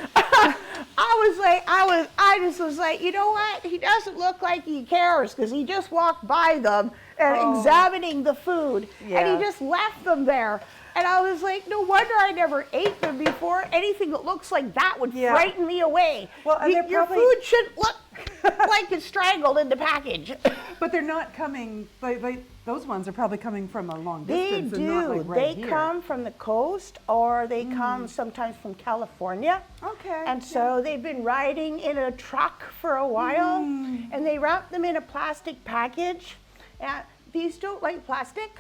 I just was like, you know what? He doesn't look like he cares because he just walked by them and examining the food.
Yeah.
And he just left them there. And I was like, no wonder I never ate them before. Anything that looks like that would frighten me away.
Well, and
Your food shouldn't look like it's strangled in the package.
But they're not coming, those ones are probably coming from a long
They
distance.
do.
And not like right
They
here.
come from the coast or they come sometimes from California.
Okay.
And so they've been riding in a truck for a while and they wrap them in a plastic package. These don't like plastic.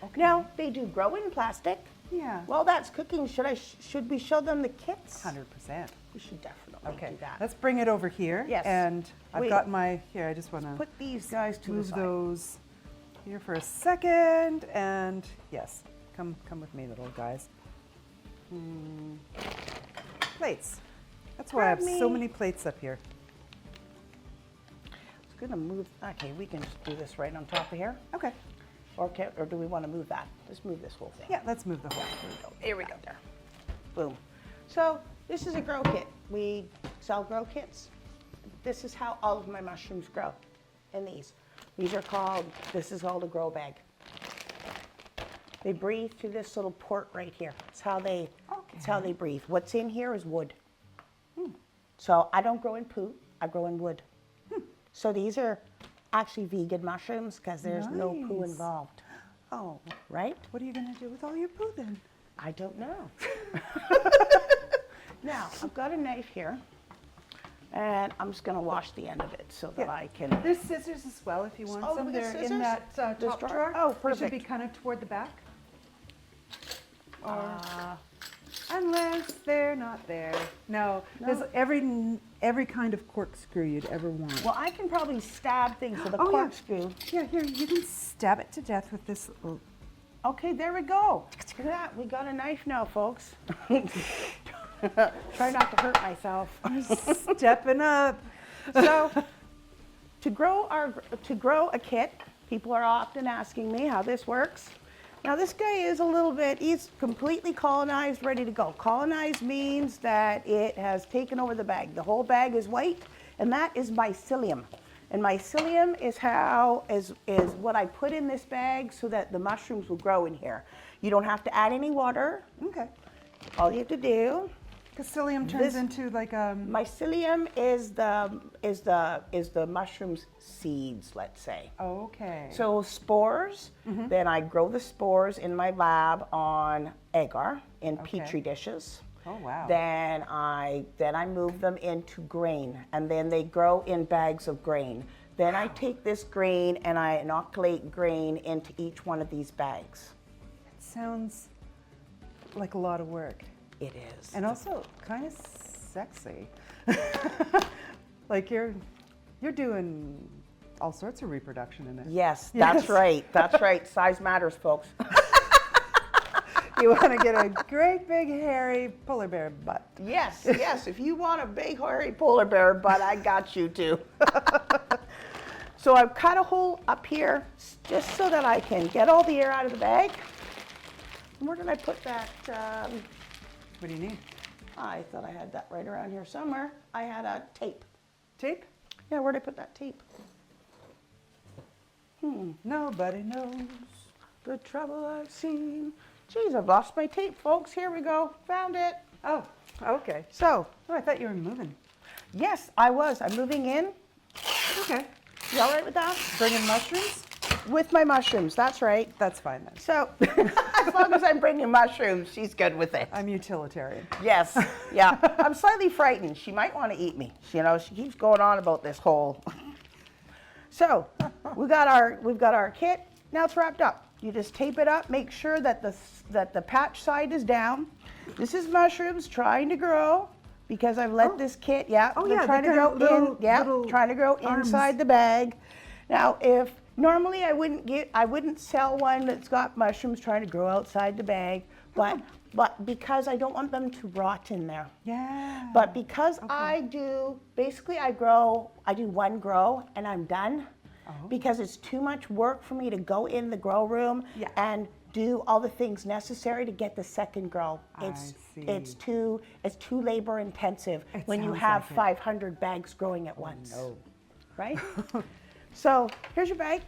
Okay.
Now, they do grow in plastic.
Yeah.
Well, that's cooking. Should we show them the kits?
100%.
We should definitely
Okay.
do that.
Let's bring it over here.
Yes.
And I've
Wait.
got here, I just want to
Put these guys to the
move
side.
those here for a second. And yes, come with me, little guys. Plates. That's why I have
Grab
so
me.
many plates up here.
It's gonna move. Okay, we can just do this right on top of here.
Okay.
Or do we want to move that? Let's move this whole thing.
Yeah, let's move the whole.
Here we go. There. Boom. So this is a grow kit. We sell grow kits. This is how all of my mushrooms grow. In these. This is called a grow bag. They breathe through this little port right here. It's how they breathe. What's in here is wood. So I don't grow in poo, I grow in wood. So these are actually vegan mushrooms because there's no poo
Nice.
involved,
Oh,
right?
what are you going to do with all your poo then?
I don't know. Now, I've got a knife here, and I'm just going to wash the end of it so that I can...
There's scissors as well if you want
Oh,
some.
we got
They're in
scissors?
that
This
top
drawer?
drawer.
Oh,
It should be
perfect.
kind of toward the back. Unless they're not there. No, there's every kind of corkscrew you'd ever want.
Well, I can probably stab things with a
Oh, yeah.
corkscrew.
Yeah, here, you can stab it to death with this little...
Okay, there we go. Look at that. We got a knife now, folks. Try not to hurt myself.
Stepping up.
So, to grow a kit, people are often asking me how this works. Now, this guy is he's completely colonized, ready to go. Colonized means that it has taken over the bag. The whole bag is white, and that is mycelium. And mycelium is what I put in this bag so that the mushrooms will grow in here. You don't have to add any water.
Okay.
All you have to do...
Psyllium turns into like
Mycelium is the mushroom's seeds, let's say.
Okay.
So spores, then I grow the spores in my lab on agar in petri dishes.
Oh wow.
Then I move them into grain, and then they grow in bags of grain. Then I take this grain and I inoculate grain into each one of these bags.
It sounds like a lot of work.
It is.
And also kind of sexy. Like you're doing all sorts of reproduction in there.
Yes, that's right. That's right. Size matters, folks.
You want to get a great big hairy polar bear butt.
Yes, yes. If you want a big hairy polar bear butt, I got you too. So I've cut a hole up here just so that I can get all the air out of the bag. And where did I put that?
What do you need?
I thought I had that right around here somewhere. I had a tape.
Tape?
Yeah, where'd I put that tape?
Nobody knows.
The trouble I've seen. Geez, I've lost my tape, folks. Here we go. Found it.
Oh, okay.
So,
Oh, I thought you were moving.
yes, I was. I'm moving in.
Okay.
You all right with that?
Bringing mushrooms?
With my mushrooms, that's right.
That's fine then.
So, as long as I'm bringing mushrooms, she's good with it.
I'm utilitarian.
Yes, yeah. I'm slightly frightened. She might want to eat me. You know, she keeps going on about this whole. So, we've got our kit. Now it's wrapped up. You just tape it up. Make sure that the patch side is down. This is mushrooms trying to grow because I've let this kit. Yeah.
Oh,
they're
yeah,
trying to
they've
grow
got little-
in. Yeah.
little
Trying to grow
arms.
inside the bag. Now, if normally I wouldn't sell one that's got mushrooms trying to grow outside the bag, but but because I don't want them to rot in there.
Yeah.
But because I do, basically I do one grow and I'm done. Because it's too much work for me to go in the grow room and do all the things necessary to get the second grow. It's too labor intensive when you have 500 bags growing at once.
No.
Right? So here's your bag.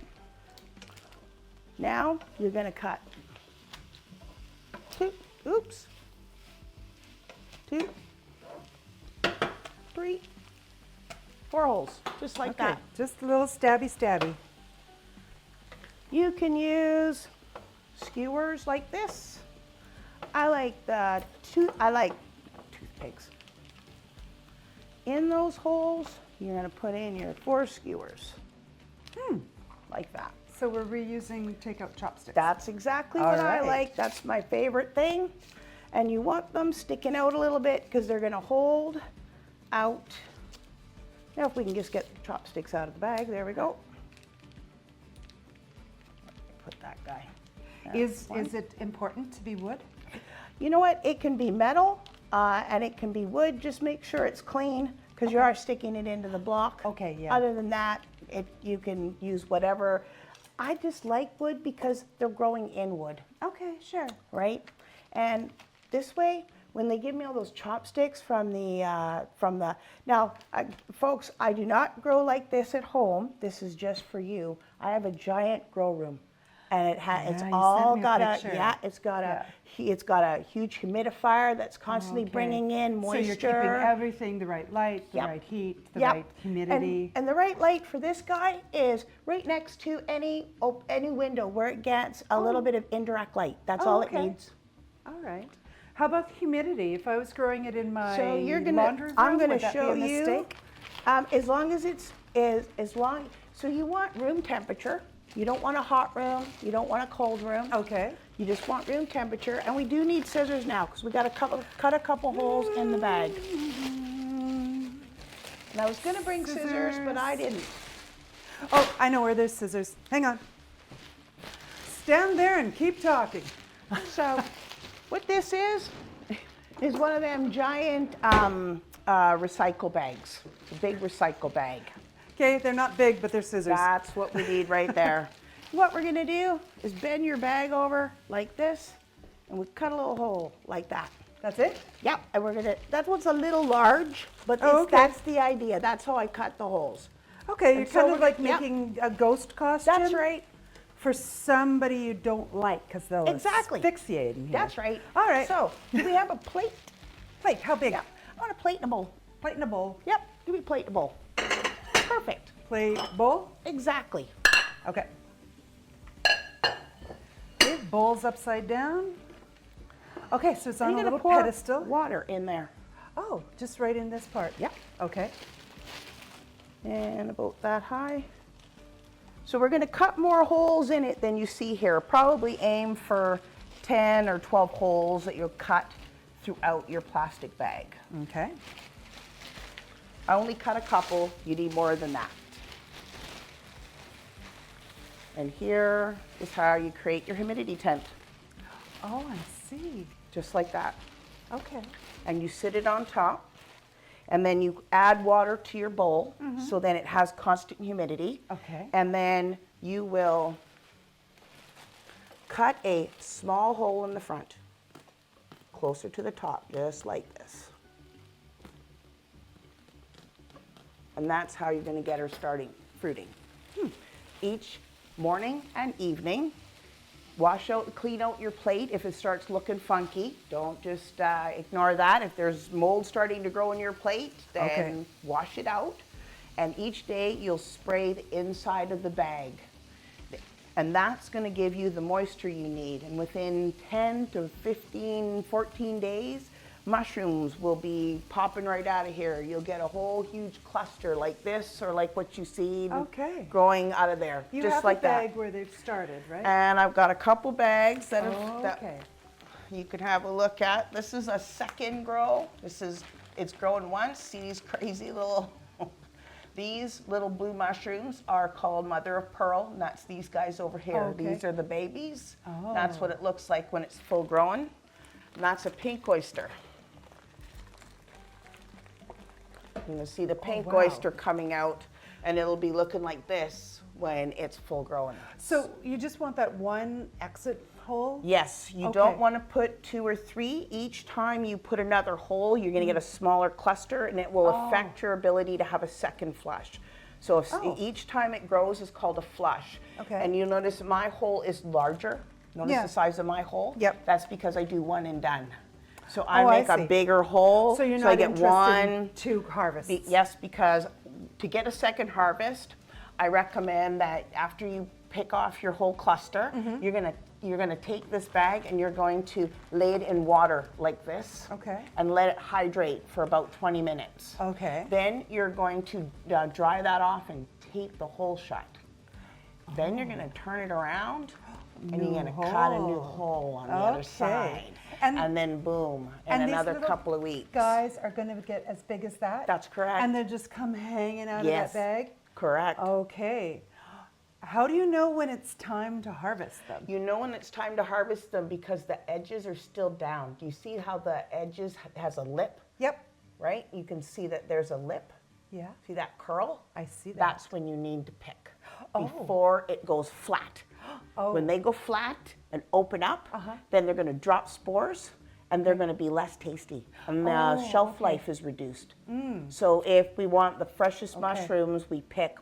Now you're gonna cut 2, 3, 4 holes, just like that.
Just a little stabby.
You can use skewers like this. I like toothpicks. In those holes, you're gonna put in your 4 skewers. Like that.
So we're reusing takeout chopsticks.
That's exactly what I like. That's my favorite thing. And you want them sticking out a little bit because they're gonna hold out. Now if we can just get the chopsticks out of the bag, there we go. Put that guy.
Is it important to be wood?
You know what, it can be metal and it can be wood. Just make sure it's clean because you are sticking it into the block.
Okay, yeah.
Other than that, you can use whatever. I just like wood because they're growing in wood.
Okay, sure.
Right? And this way, when they give me all those chopsticks from the, now, folks, I do not grow like this at home. This is just for you. I have a giant grow room. And it's all got it's got a huge humidifier that's constantly bringing in moisture.
So you're keeping everything, the right light, the right heat, the right humidity.
And the right light for this guy is right next to any window where it gets a little bit of indirect light. That's all it needs.
All right. How about humidity? If I was growing it in my laundry room,
I'm gonna
would that
show
be a
you.
mistake?
As long as so you want room temperature. You don't want a hot room. You don't want a cold room.
Okay.
You just want room temperature. And we do need scissors now because we got to cut a couple holes in the bag. And I was going to bring scissors, but I didn't.
Oh, I know where there's scissors. Hang on. Stand there and keep talking.
So what this is one of them giant recycle bags, a big recycle bag.
Okay, they're not big, but they're scissors.
That's what we need right there. What we're gonna do is bend your bag over like this, and we cut a little hole like that.
That's it?
Yep, and that one's a little large, but that's the idea. That's how I cut the holes.
Okay, you're kind of like making a ghost costume.
That's right.
For somebody you don't like, because they'll asphyxiate in here.
That's right.
All right.
So, do we have a plate?
Plate, how big?
Yeah. I want a plate and a bowl.
Plate and a bowl.
Yep, give me a plate and a bowl. Perfect.
Plate, bowl?
Exactly.
Okay. Okay, bowl's upside down. Okay, so it's on a little pedestal.
Water in there.
Oh, just right in this part.
Yep.
Okay.
And about that high. So we're going to cut more holes in it than you see here. Probably aim for 10 or 12 holes that you'll cut throughout your plastic bag.
Okay.
I only cut a couple. You need more than that. And here is how you create your humidity tent.
Oh, I see.
Just like that.
Okay.
And you sit it on top. And then you add water to your bowl, so then it has constant humidity.
Okay.
And then you will cut a small hole in the front, closer to the top, just like this. And that's how you're going to get her starting fruiting. Each morning and evening, wash out and clean out your plate if it starts looking funky. Don't just ignore that. If there's mold starting to grow in your plate, then wash it out. And each day you'll spray the inside of the bag. And that's going to give you the moisture you need. And within 10 to 15, 14 days, mushrooms will be popping right out of here. You'll get a whole huge cluster like this, or like what you see growing out of there.
You
just
have
like
a bag where they've started, right?
And I've got a couple bags that you can have a look at. This is a second grow. It's growing once. See these crazy little, these little blue mushrooms are called mother of pearl, and that's these guys over here. These are the babies. That's what it looks like when it's full grown. And that's a pink oyster. You can see the pink
wow.
oyster coming out, and it'll be looking like this when it's full grown.
So you just want that one exit hole?
Yes, you don't want to put 2 or 3. Each time you put another hole, you're going to get a smaller cluster, and it will affect your ability to have a second flush. So if each time it grows is called a flush.
Okay.
And you'll notice my hole is larger. Notice the size of my hole?
Yep.
That's because I do one and done. So I make
see.
a bigger hole.
So you're
I
not
get
interested
one.
in 2 harvests?
Yes, because to get a second harvest, I recommend that after you pick off your whole cluster, you're gonna take this bag and you're going to lay it in water like this.
Okay.
And let it hydrate for about 20 minutes.
Okay.
Then you're going to dry that off and tape the hole shut. Then you're gonna turn it around and you're gonna cut a new hole on the other side. And then boom, in another couple of weeks.
Guys are going to get as big as that?
That's correct.
And they just come hanging out of that bag?
Correct.
Okay. How do you know when it's time to harvest them?
You know when it's time to harvest them because the edges are still down. Do you see how the edges has a lip?
Yep.
Right? You can see that there's a lip.
Yeah.
See that curl?
I see that.
That's when you need to pick before it goes flat. When they go flat and open up, then they're going to drop spores and they're going to be less tasty and the shelf life is reduced. So if we want the freshest mushrooms, we pick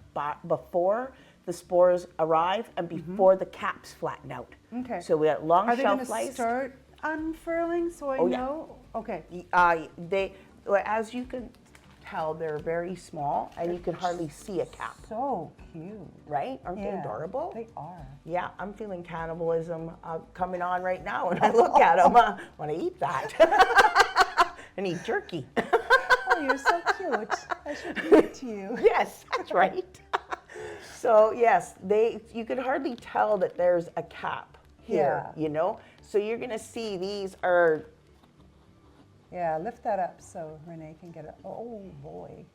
before the spores arrive and before the caps flatten out.
Okay.
So we have long
Are they
shelf
going to
life.
start unfurling so I know? Okay.
As you can tell, they're very small and you can hardly see a cap.
So cute.
Right? Aren't they adorable?
They are.
Yeah, I'm feeling cannibalism coming on right now when I look at them. I want to eat that. And eat jerky.
Oh, you're so cute. I should give it to you.
Yes, that's right. So yes, you can hardly tell that there's a cap here, you know? So you're gonna see these are.
Yeah, lift that up so Renee can get it. Oh boy,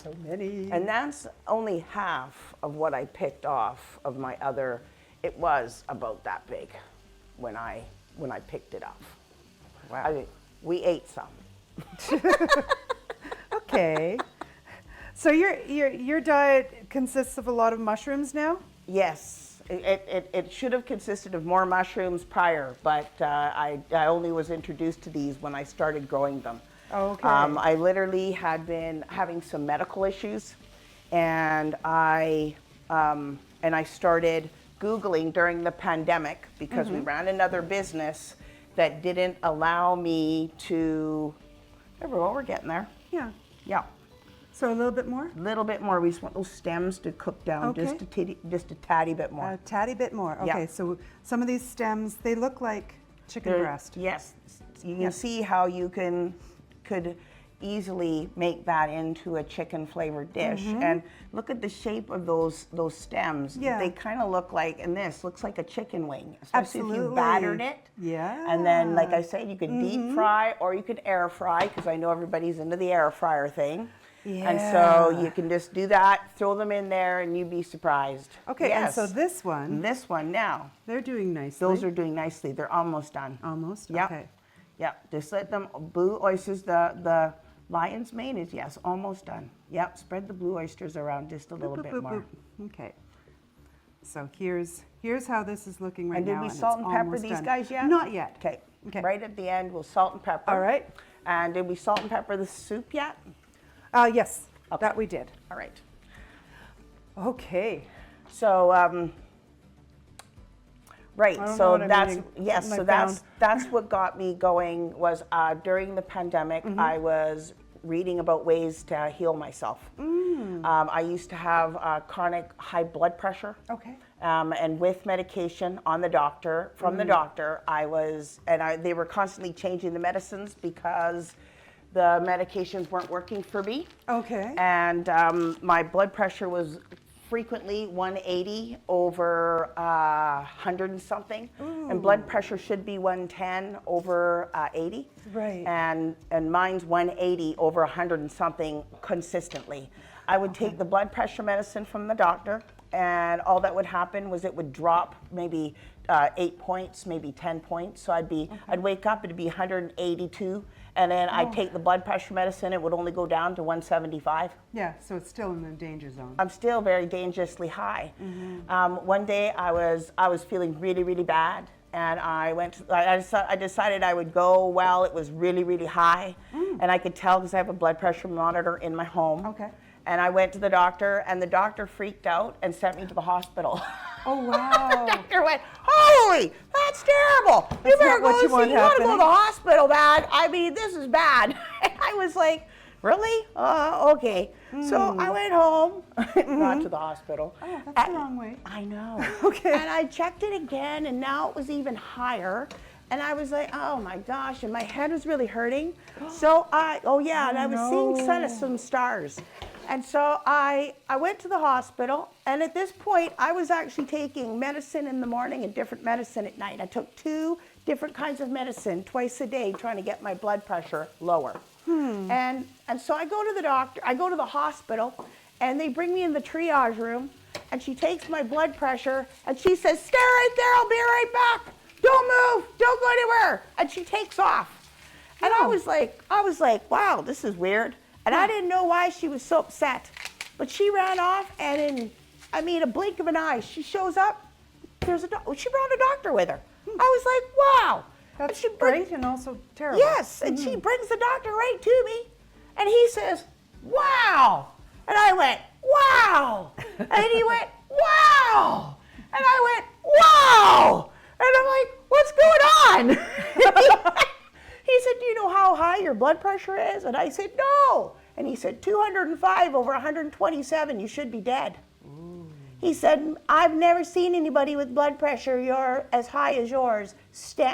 so many.
And that's only half of what I picked off of my other. It was about that big when I picked it off. Wow. We ate some.
Okay. So your diet consists of a lot of mushrooms now?
Yes. It should have consisted of more mushrooms prior, but I only was introduced to these when I started growing them.
Okay.
I literally had been having some medical issues, and I started Googling during the pandemic because we ran another business that didn't allow me to. We're getting there.
Yeah.
Yeah.
So a little bit more?
A little bit more. We just want those stems to cook down just a tatty bit more.
A tatty bit more. Okay,
Yeah.
so some of these stems, they look like chicken breast.
Yes. You can see how you could easily make that into a chicken flavored dish. And look at the shape of those stems.
Yeah.
They kind of look like, and this looks like a chicken wing, especially if you
Absolutely.
battered it.
Yeah.
And then, like I said, you could deep fry or you could air fry, because I know everybody's into the air fryer thing.
Yeah.
And so you can just do that, throw them in there, and you'd be surprised.
Okay,
Yes.
and so this one,
This one now,
they're doing nicely.
those are doing nicely. They're almost done.
almost?
Yep.
Okay.
Yep, just let them, blue oysters, the lion's mane is, yes, almost done. Yep, spread the blue oysters around just a little
Boop,
bit
boop,
more.
boop. Okay. So here's how this is looking right
And did
now.
we
it's
salt and pepper
almost
these
done.
guys yet?
Not yet.
Okay.
Okay.
Right at the end, we'll salt and pepper.
All right.
And did we salt and pepper the soup yet?
Yes,
Okay.
that we did.
All right.
Okay.
So, right.
I don't know
So
what I'm
that's
eating.
yes.
Something
So
I found.
that's what got me going. Was during the pandemic, I was reading about ways to heal myself. I used to have chronic high blood pressure.
Okay.
And with medication from the doctor, they were constantly changing the medicines because the medications weren't working for me.
Okay.
And my blood pressure was frequently 180 over 100 and something. And blood pressure should be 110 over 80.
Right.
And mine's 180 over 100 and something consistently. I would take the blood pressure medicine from the doctor, and all that would happen was it would drop maybe 8 points, maybe 10 points. So I'd wake up, it'd be 182, and then I'd take the blood pressure medicine, it would only go down to 175.
Yeah, so it's still in the danger zone.
I'm still very dangerously high. One day I was feeling really, really bad, and I decided I would go while it was really, really high, and I could tell because I have a blood pressure monitor in my home.
Okay.
And I went to the doctor, and the doctor freaked out and sent me to the hospital.
Oh, wow.
The doctor went, holy, that's terrible. You better go to the hospital, man. I mean, this is bad. And I was like, really? Okay. So I went home, not to the hospital.
Oh, that's the wrong way.
I know.
Okay.
And I checked it again, and now it was even higher. And I was like, oh my gosh, and my head was really hurting. So and I was seeing some stars. And so I went to the hospital, and at this point, I was actually taking medicine in the morning and different medicine at night. I took 2 different kinds of medicine twice a day, trying to get my blood pressure lower. And so I go to the doctor, I go to the hospital, and they bring me in the triage room, and she takes my blood pressure, and she says, stay right there, I'll be right back. Don't move, don't go anywhere. And she takes off. And I was like, wow, this is weird. And I didn't know why she was so upset. But she ran off, and in a blink of an eye, she shows up. She brought a doctor with her. I was like, wow.
That's great and also terrible.
Yes, and she brings the doctor right to me. And he says, wow. And I went, wow. And he went, wow. And I went, wow. And I'm like, what's going on? He said, do you know how high your blood pressure is? And I said, no. And he said, 205 over 127, you should be dead. Ooh. He said, I've never seen anybody with blood pressure as high as yours,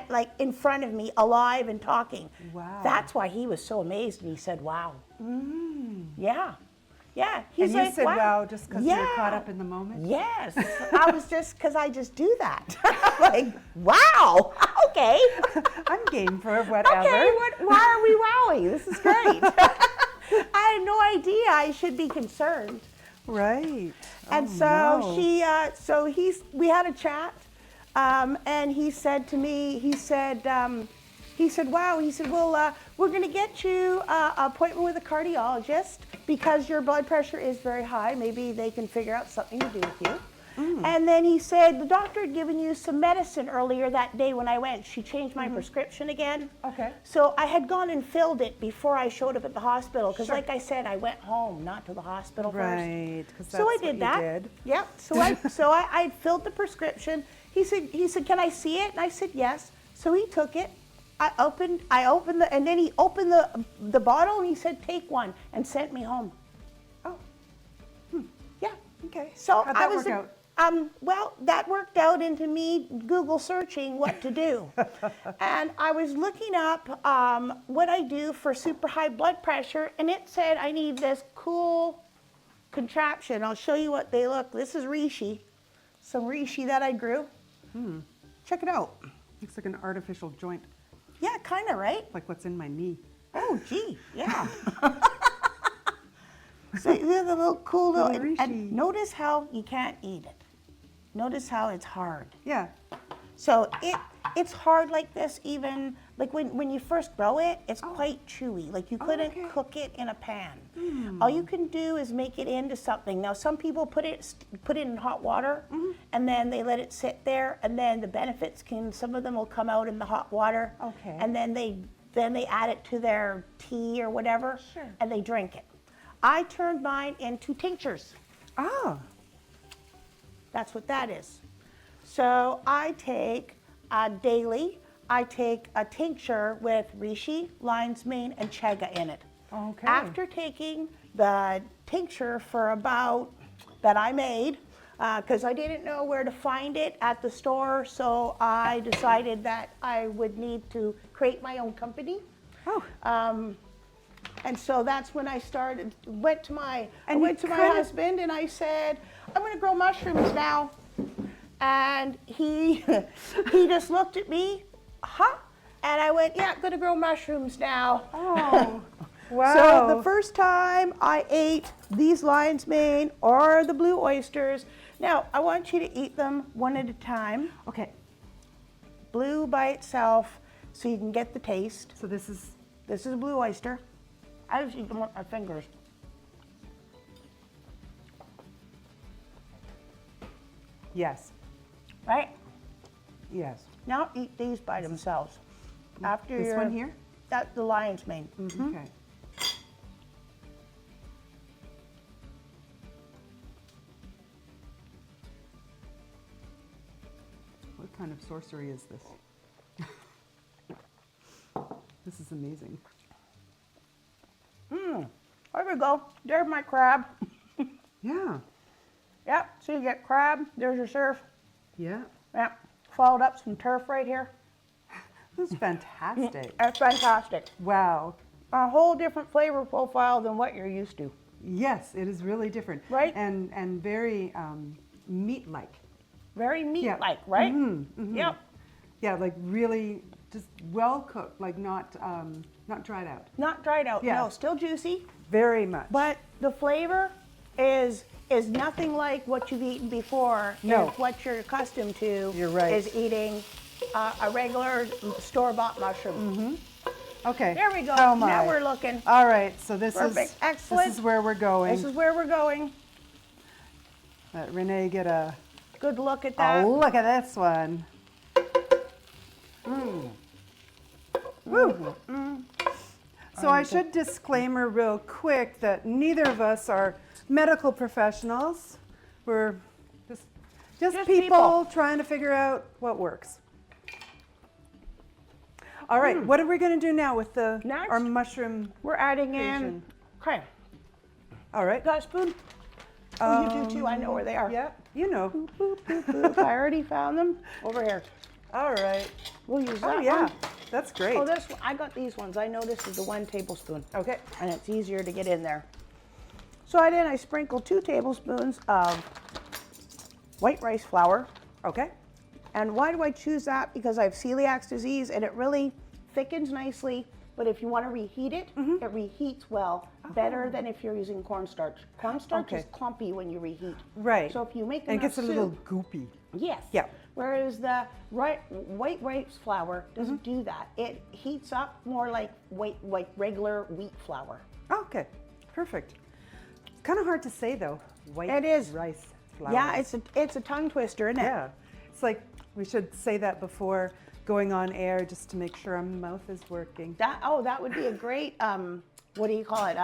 like in front of me, alive and talking. Wow. That's why he was so amazed, and he said, wow. Yeah. Yeah.
And you said, wow, just because you were caught up in the moment?
Yes. Because I just do that. Like, wow. Okay.
I'm game for whatever.
Okay, why are we wowing? This is great. I had no idea I should be concerned.
Right.
And we had a chat, and he said to me, wow, well, we're going to get you an appointment with a cardiologist because your blood pressure is very high. Maybe they can figure out something to do with you. And then he said, the doctor had given you some medicine earlier that day when I went. She changed my prescription again.
Okay.
So I had gone and filled it before I showed up at the hospital because like I said, I went home, not to the hospital first.
Right, because that's
so I
what
did
you
that.
did.
Yep. So I filled the prescription. He said, can I see it? And I said, yes. So he took it. I opened and then he opened the bottle and he said, take one, and sent me home.
Oh.
Yeah.
Okay.
So
How'd that work out?
Well, that worked out into me Google searching what to do. And I was looking up what I do for super high blood pressure, and it said I need this cool contraption. I'll show you what they look. This is reishi, some reishi that I grew. Check it out.
Looks like an artificial joint.
Yeah, kind of, right?
Like what's in my knee.
Oh, gee, yeah. So you have the little cool little, and notice how you can't eat it. Notice how it's hard.
Yeah.
So it's hard like this even, like when you first grow it, it's quite chewy. Like you couldn't cook it in a pan. All you can do is make it into something. Now some people put it in hot water and then they let it sit there, and then the benefits some of them will come out in the hot water.
Okay.
And then they add it to their tea or whatever.
Sure.
And they drink it. I turned mine into tinctures.
Ah.
That's what that is. So I take daily, I take a tincture with reishi, lion's mane, and chaga in it.
Okay.
After taking the tincture that I made, because I didn't know where to find it at the store, so I decided that I would need to create my own company.
Oh.
And so that's when I started, went to my husband and I said, I'm going to grow mushrooms now. And he just looked at me, and I went, yeah, I'm going to grow mushrooms now.
Oh, wow.
So the first time I ate these lion's mane or the blue oysters, now I want you to eat them one at a time.
Okay.
blue by itself so you can get the taste.
So this is,
This is a blue oyster. I just eat them with my fingers.
yes,
Right?
yes.
Now eat these by themselves. After
This one here?
That's the lion's mane.
Okay. What kind of sorcery is this? This is amazing.
There we go. There's my crab.
Yeah,
Yep, so you get crab, there's your surf.
yeah.
Yep, followed up some turf right here.
This is fantastic.
That's fantastic.
Wow.
A whole different flavor profile than what you're used to.
Yes, it is really different.
Right.
And very meat-like.
Very
Yeah.
meat-like, right? Yep.
Yeah, like really just well cooked, like not dried out.
Not dried out,
Yeah.
no, still juicy,
Very much.
but the flavor is nothing like what you've eaten before.
No.
It's what you're accustomed to.
You're right.
Is eating a regular store-bought mushroom.
Okay.
There we go.
Oh my.
Now we're looking.
All right, so this
Perfect.
is
Excellent.
This is where we're going.
This is where we're going.
Let Renee get a
Good look at that.
look at this one. Woo. So I should disclaimer real quick that neither of us are medical professionals. We're just
Just
people
people.
trying to figure out what works. All right, what are we going to do now with
Next?
our mushroom?
We're adding in.
Fusion.
Okay.
All right.
Got a spoon? Oh, you do too. I know where they are.
Yeah, you know.
Boop, boop, boop. I already found them. Over here.
All right.
We'll use that
Oh yeah,
one.
that's great.
Oh, this one. I got these ones. I know this is the 1 tablespoon.
Okay.
And it's easier to get in there. So I sprinkled 2 tablespoons of white rice flour.
Okay.
And why do I choose that? Because I have celiac disease and it really thickens nicely. But if you want to reheat it, it reheats well, better than if you're using cornstarch. Cornstarch is
Okay.
clumpy when you reheat.
Right.
So if you make
And it
enough
gets a little
soup-
goopy.
Yes.
Yeah.
Whereas the white rice flour doesn't do that. It heats up more like regular wheat flour.
Okay. Perfect. It's kind of hard to say though. White
It is.
rice flour.
Yeah, it's a tongue twister, isn't it?
Yeah. It's like we should say that before going on air just to make sure our mouth is working.
That would be a great what do you call it?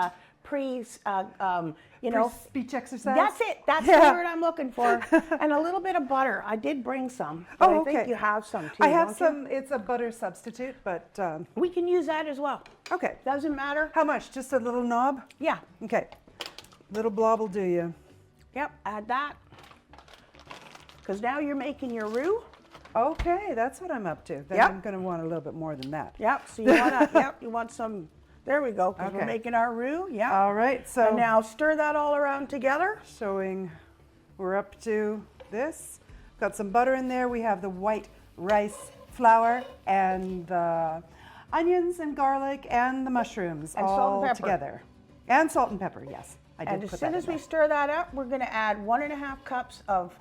Speech exercise.
That's it. That's
Yeah.
the word I'm looking for. And a little bit of butter. I did bring some. But
Oh,
I think
okay.
you have some too.
I have
don't you?
some. It's a butter substitute, but
We can use that as well.
okay.
Doesn't matter.
How much? Just a little knob?
Yeah.
Okay. Little blob will do you.
Yep. Add that. Because now you're making your roux.
Okay, that's what I'm up to. Then
Yep.
I'm going to want a little bit more than that.
Yep. So you want to. you want some. There we go. Because we're
Okay.
making our roux. Yeah.
All right, so
And now stir that all around together.
showing we're up to this. Got some butter in there. We have the white rice flour and the onions and garlic and the mushrooms
And salt
all
and pepper.
together. And salt and pepper, yes. I did
And
put
as
that
soon
in
as we
there.
stir that up, we're going to add 1.5 cups of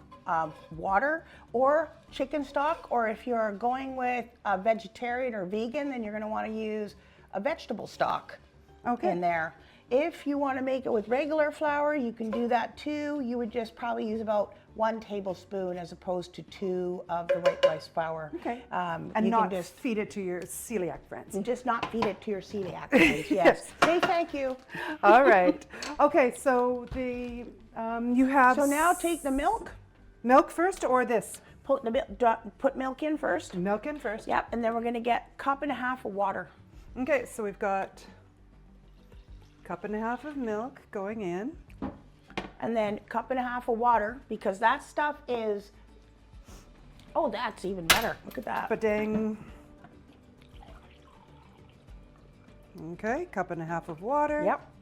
water or chicken stock, or if you're going with a vegetarian or vegan, then you're going to want to use a vegetable stock
Okay.
in there. If you want to make it with regular flour, you can do that too. You would just probably use about 1 tablespoon as opposed to 2 of the white rice flour.
Okay.
And
And
you
not
can just
feed it to your celiac friends.
and just not feed it to your celiac friends. Yes. Say thank you.
All right. Okay, so the you have
So now take the milk.
milk first or this?
Put milk in first.
Milk in first.
Yep, and then we're gonna get 1.5 cups of water.
Okay, so we've got 1.5 cups of milk going in.
And then 1.5 cups of water, because that stuff is, oh, that's even better. Look at that.
Ba-ding. Okay, 1.5 cups of water.
Yep.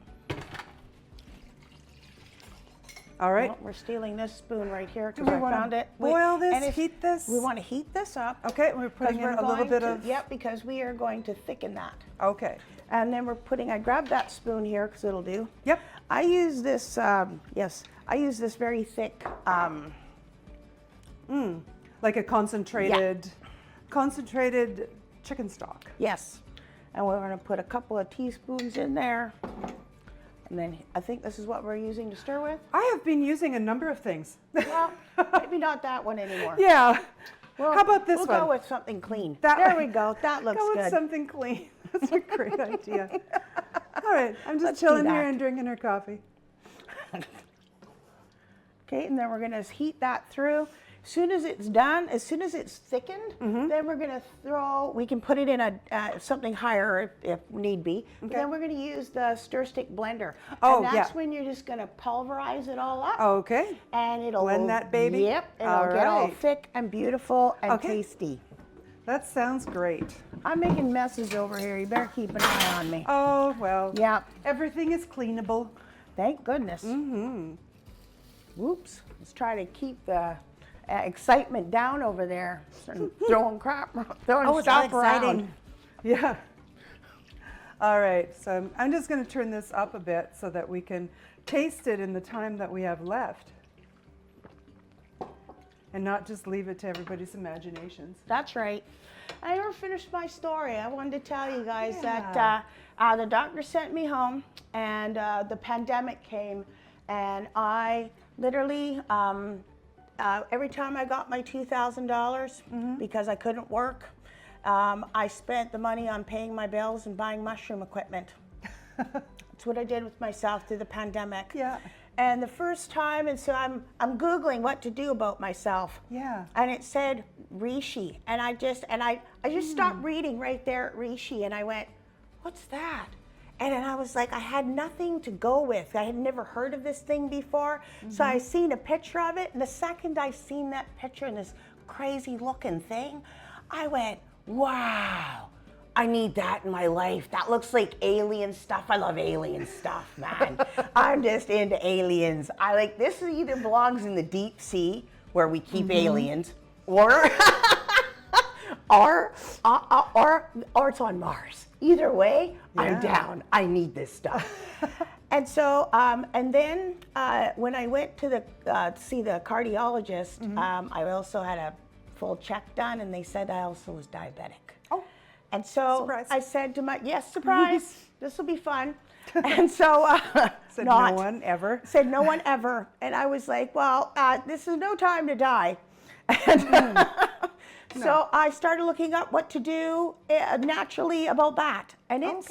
All right.
Well, we're stealing this spoon right here
Do
because
we
I
wanna
found it.
boil this,
and
heat this?
We want to heat this up.
Okay, we're putting in
we're
a little
going
bit
to-
of.
Yep, because we are going to thicken that.
Okay.
And then we're putting, I grabbed that spoon here because it'll do.
Yep.
I use this, I use this very thick,
Like a concentrated concentrated chicken stock.
Yes. And we're going to put a couple of teaspoons in there. And then I think this is what we're using to stir with.
I have been using a number of things.
Well, maybe not that one anymore.
Yeah.
Well,
how about this
we'll
one?
We'll go with something clean.
That
there
one.
we go. That looks
Go
good.
with something clean. That's a great idea. All right, I'm just
Let's do
chilling here
that.
and drinking her coffee.
Okay, and then we're going to heat that through. As soon as it's done, as soon as it's thickened, then we're going to we can put it in a something higher if need be. But then we're going to use the stir stick blender.
Oh,
and that's
yeah.
when you're just going to pulverize it all up.
Okay.
And it'll
Blend that baby?
Yep, it'll
All
get all
right.
thick and beautiful and
Okay.
tasty.
That sounds great.
I'm making messes over here. You better keep an eye on me.
Oh, well.
Yeah.
Everything is cleanable.
Thank goodness. Whoops. Let's try to keep the excitement down over there. Throwing stuff around.
Yeah. All right, so I'm just going to turn this up a bit so that we can taste it in the time that we have left. And not just leave it to everybody's imaginations.
That's right. I never finished my story. I wanted to tell you guys
Yeah.
that the doctor sent me home and the pandemic came, and I literally, every time I got my $2,000 because I couldn't work, I spent the money on paying my bills and buying mushroom equipment. That's what I did with myself through the pandemic.
Yeah.
And the first time, and so I'm Googling what to do about myself.
Yeah.
And it said reishi, and I just stopped reading right there at reishi, and I went, what's that? And then I was like, I had nothing to go with. I had never heard of this thing before. So I seen a picture of it, and the second I seen that picture and this crazy looking thing, I went, wow, I need that in my life. That looks like alien stuff. I love alien stuff, man. I'm just into aliens. This either belongs in the deep sea where we keep aliens, or it's on Mars. Either way, I'm down. I need this stuff. And so, and then when I went to see the cardiologist, I also had a full check done, and they said I also was diabetic.
Oh.
And so
Surprise.
I said to yes, surprise, this will be fun. And so,
Said no one ever.
Said no one ever. And I was like, well, this is no time to die. And so I started looking up what to do naturally about that. And it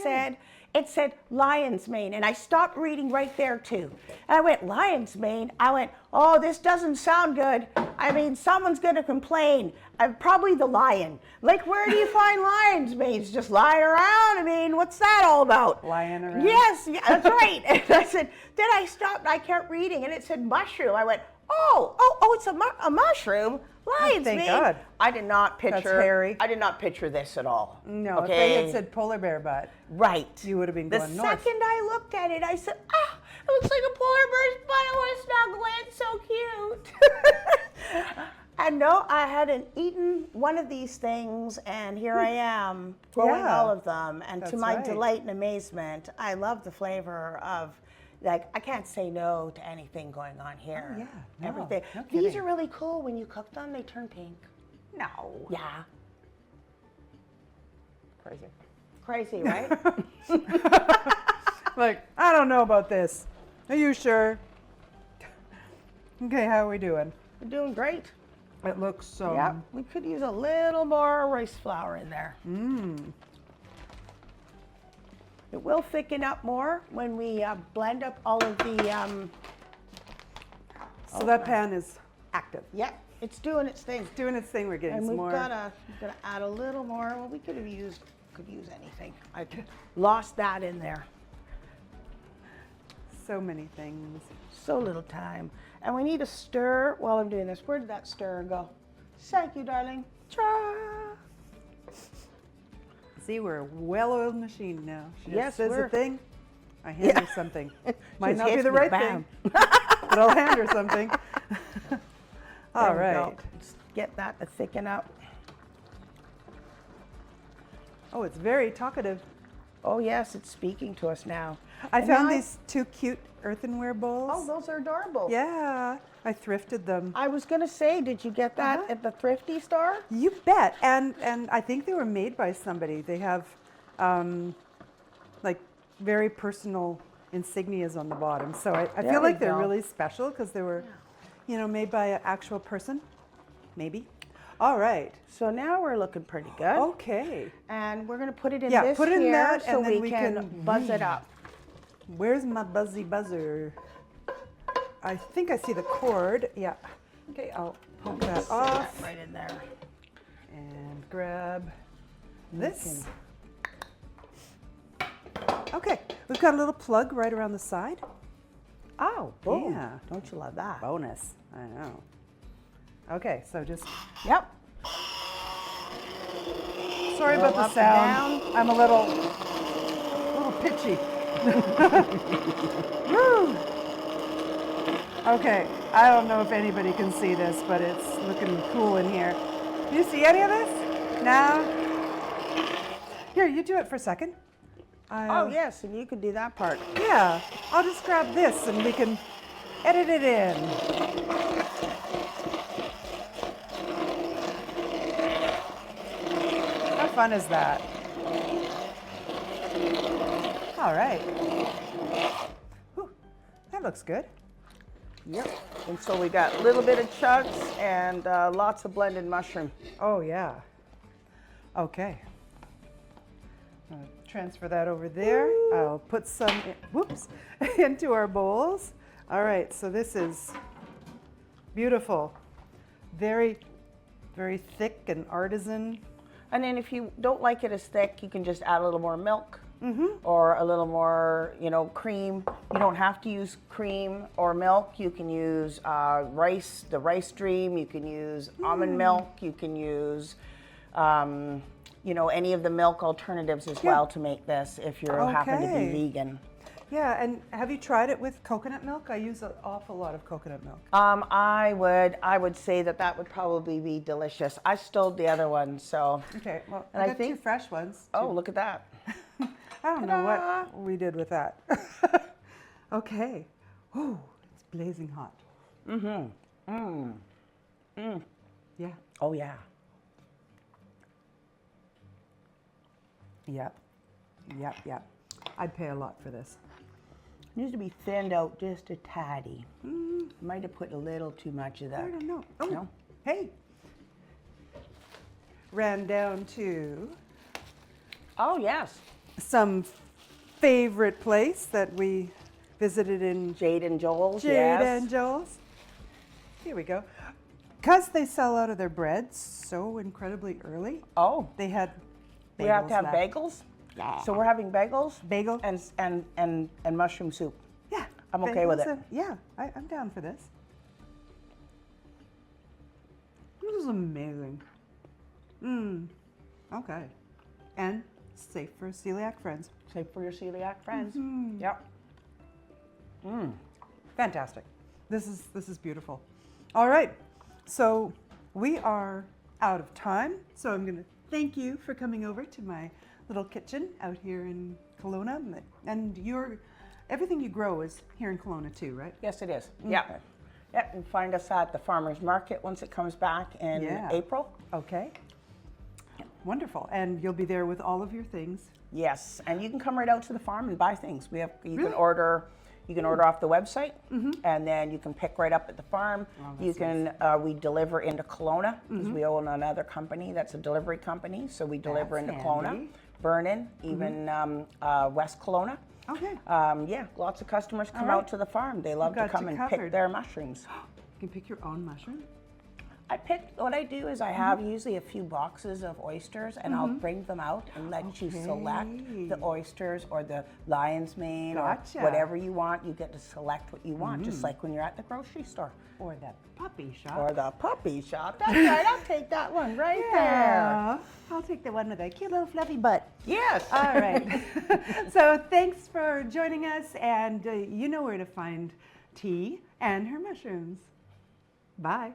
said lion's mane. And I stopped reading right there too. And I went, lion's mane? I went, oh, this doesn't sound good. I mean, someone's going to complain. Probably the lion. Like, where do you find lion's manes? Just lying around? I mean, what's that all about?
Lying around?
Yes, yeah, that's right. And I said, then I stopped and I kept reading, and it said mushroom. I went, oh, it's a mushroom. Lion's
thank
mane.
God.
I did not picture.
That's hairy.
I did not picture this at all.
No,
okay?
if they had said polar bear butt,
right,
you would have been
the
going north.
second I looked at it, I said, it looks like a polar bear's butt. I want to snuggle it. So cute. And no, I hadn't eaten one of these things, and here I am growing all of them. And to
That's
my
right.
delight and amazement, I love the flavor of, like, I can't say no to anything going on here.
Oh, yeah. No,
Everything.
no
These
kidding.
are really cool. When you cook them, they turn pink.
No.
Yeah.
Crazy.
Crazy, right?
Like, I don't know about this. Are you sure? Okay, how are we doing?
We're doing great.
It looks so.
Yeah, we could use a little more rice flour in there. It will thicken up more when we blend up all of the.
So that pan is active.
Yep, it's doing its thing.
Doing its thing. We're getting
And
some
we've
more.
gotta add a little more. Well, we could use anything. I lost that in there.
So many things.
So little time. And we need to stir while I'm doing this. Where did that stir go? Thank you, darling. Cha.
See, we're a well-oiled machine now. She just
Yes,
says
we're-
a thing, I hand her something. Might
Just
not be
hits
the
me,
right
bam.
thing, but I'll hand her something. All
There we go.
right.
Let's get that to thicken up.
Oh, it's very talkative.
Oh yes, it's speaking to us now.
I
And
found
now
these 2 cute earthenware bowls.
Oh, those are adorable.
Yeah, I thrifted them.
I was gonna say, did you get that at the thrifty store?
You bet. And I think they were made by somebody. They have like very personal insignias on the bottom. So I
There
feel
we
like they're
go.
really special because they were, you know, made by an actual person. Maybe. All right.
So now we're looking pretty good.
Okay.
And we're gonna put it in
Yeah,
this
put it in
here
that,
so
and then
we
we
can
can
buzz it up.
Where's my buzzy buzzer? I think I see the cord. Yeah. Okay, I'll poke that
Set
off
that right in there.
and grab this. Okay, we've got a little plug right around the side.
Oh, boom.
Yeah.
Don't you love that?
Bonus. I know. Okay, so just
Yep.
sorry
Roll
about the
up and
sound.
down.
I'm a little pitchy. Woo. Okay, I don't know if anybody can see this, but it's looking cool in here. Do you see any of this? No? Here, you do it for a second.
Oh yes, and you can do that part.
Yeah, I'll just grab this and we can edit it in. How fun is that? All right. Whew, that looks good.
Yep. And so we got a little bit of chunks and lots of blended mushroom.
Oh, yeah. Okay. I'll transfer that over there. I'll put some, whoops, into our bowls. All right, so this is beautiful. Very, very thick and artisan.
And then if you don't like it as thick, you can just add a little more milk or a little more, you know, cream. You don't have to use cream or milk. You can use rice, the rice stream. You can use almond milk. You can use, you know, any of the milk alternatives as well to make this if you happen to be vegan.
Yeah, and have you tried it with coconut milk? I use an awful lot of coconut milk.
I would say that would probably be delicious. I stole the other one, so.
Okay, well,
And
I
I
got
think-
2 fresh ones.
Oh, look at that.
I don't know what we did with that. Okay. Oh, it's blazing hot. Yeah.
Oh yeah.
Yep. Yep, yep. I'd pay a lot for this.
Needs to be thinned out just a taddy. Might have put a little too much of that.
I don't know. Oh,
No?
hey. Ran down to
Oh yes.
some favorite place that we visited in
Jade and Joel's.
Jade
yes.
and Joel's. Here we go. Because they sell out of their bread so incredibly early,
Oh,
they had bagels
we have to have
left.
bagels.
Yeah.
So we're having bagels.
Bagel.
And mushroom soup.
Yeah.
I'm okay with
bagels
it.
and- yeah, I'm down for this. This is amazing. Okay. And safe for celiac friends.
Safe for your celiac friends. Yep.
Fantastic. This is beautiful. All right. So we are out of time. So I'm going to thank you for coming over to my little kitchen out here in Kelowna. And everything you grow is here in Kelowna too, right?
Yes, it is. Yeah. Yeah. And find us at the farmers market once it comes back in
Yeah.
April.
Okay. Wonderful. And you'll be there with all of your things.
Yes, and you can come right out to the farm and buy things. You
Really?
can order off the website, and then you can pick right up at the farm. You can we deliver into Kelowna because we own another company that's a delivery company, so we deliver
That's
into Kelowna,
handy.
Vernon, even West Kelowna.
Okay.
Yeah, lots of customers come
right.
out to the farm. They love to
got
come
you
and
covered.
pick their mushrooms.
You can pick your own mushroom.
What I do is I have usually a few boxes of oysters, and I'll bring them out and let you select the oysters or the lion's mane
Gotcha.
or whatever you want. You get to select what you want, just like when you're at the grocery store
Or that puppy shop.
or the puppy shop. That's right. I'll take that one right there.
I'll take the one with a cute little fluffy butt.
Yes.
All right. So thanks for joining us, and you know where to find Tea and her mushrooms. Bye.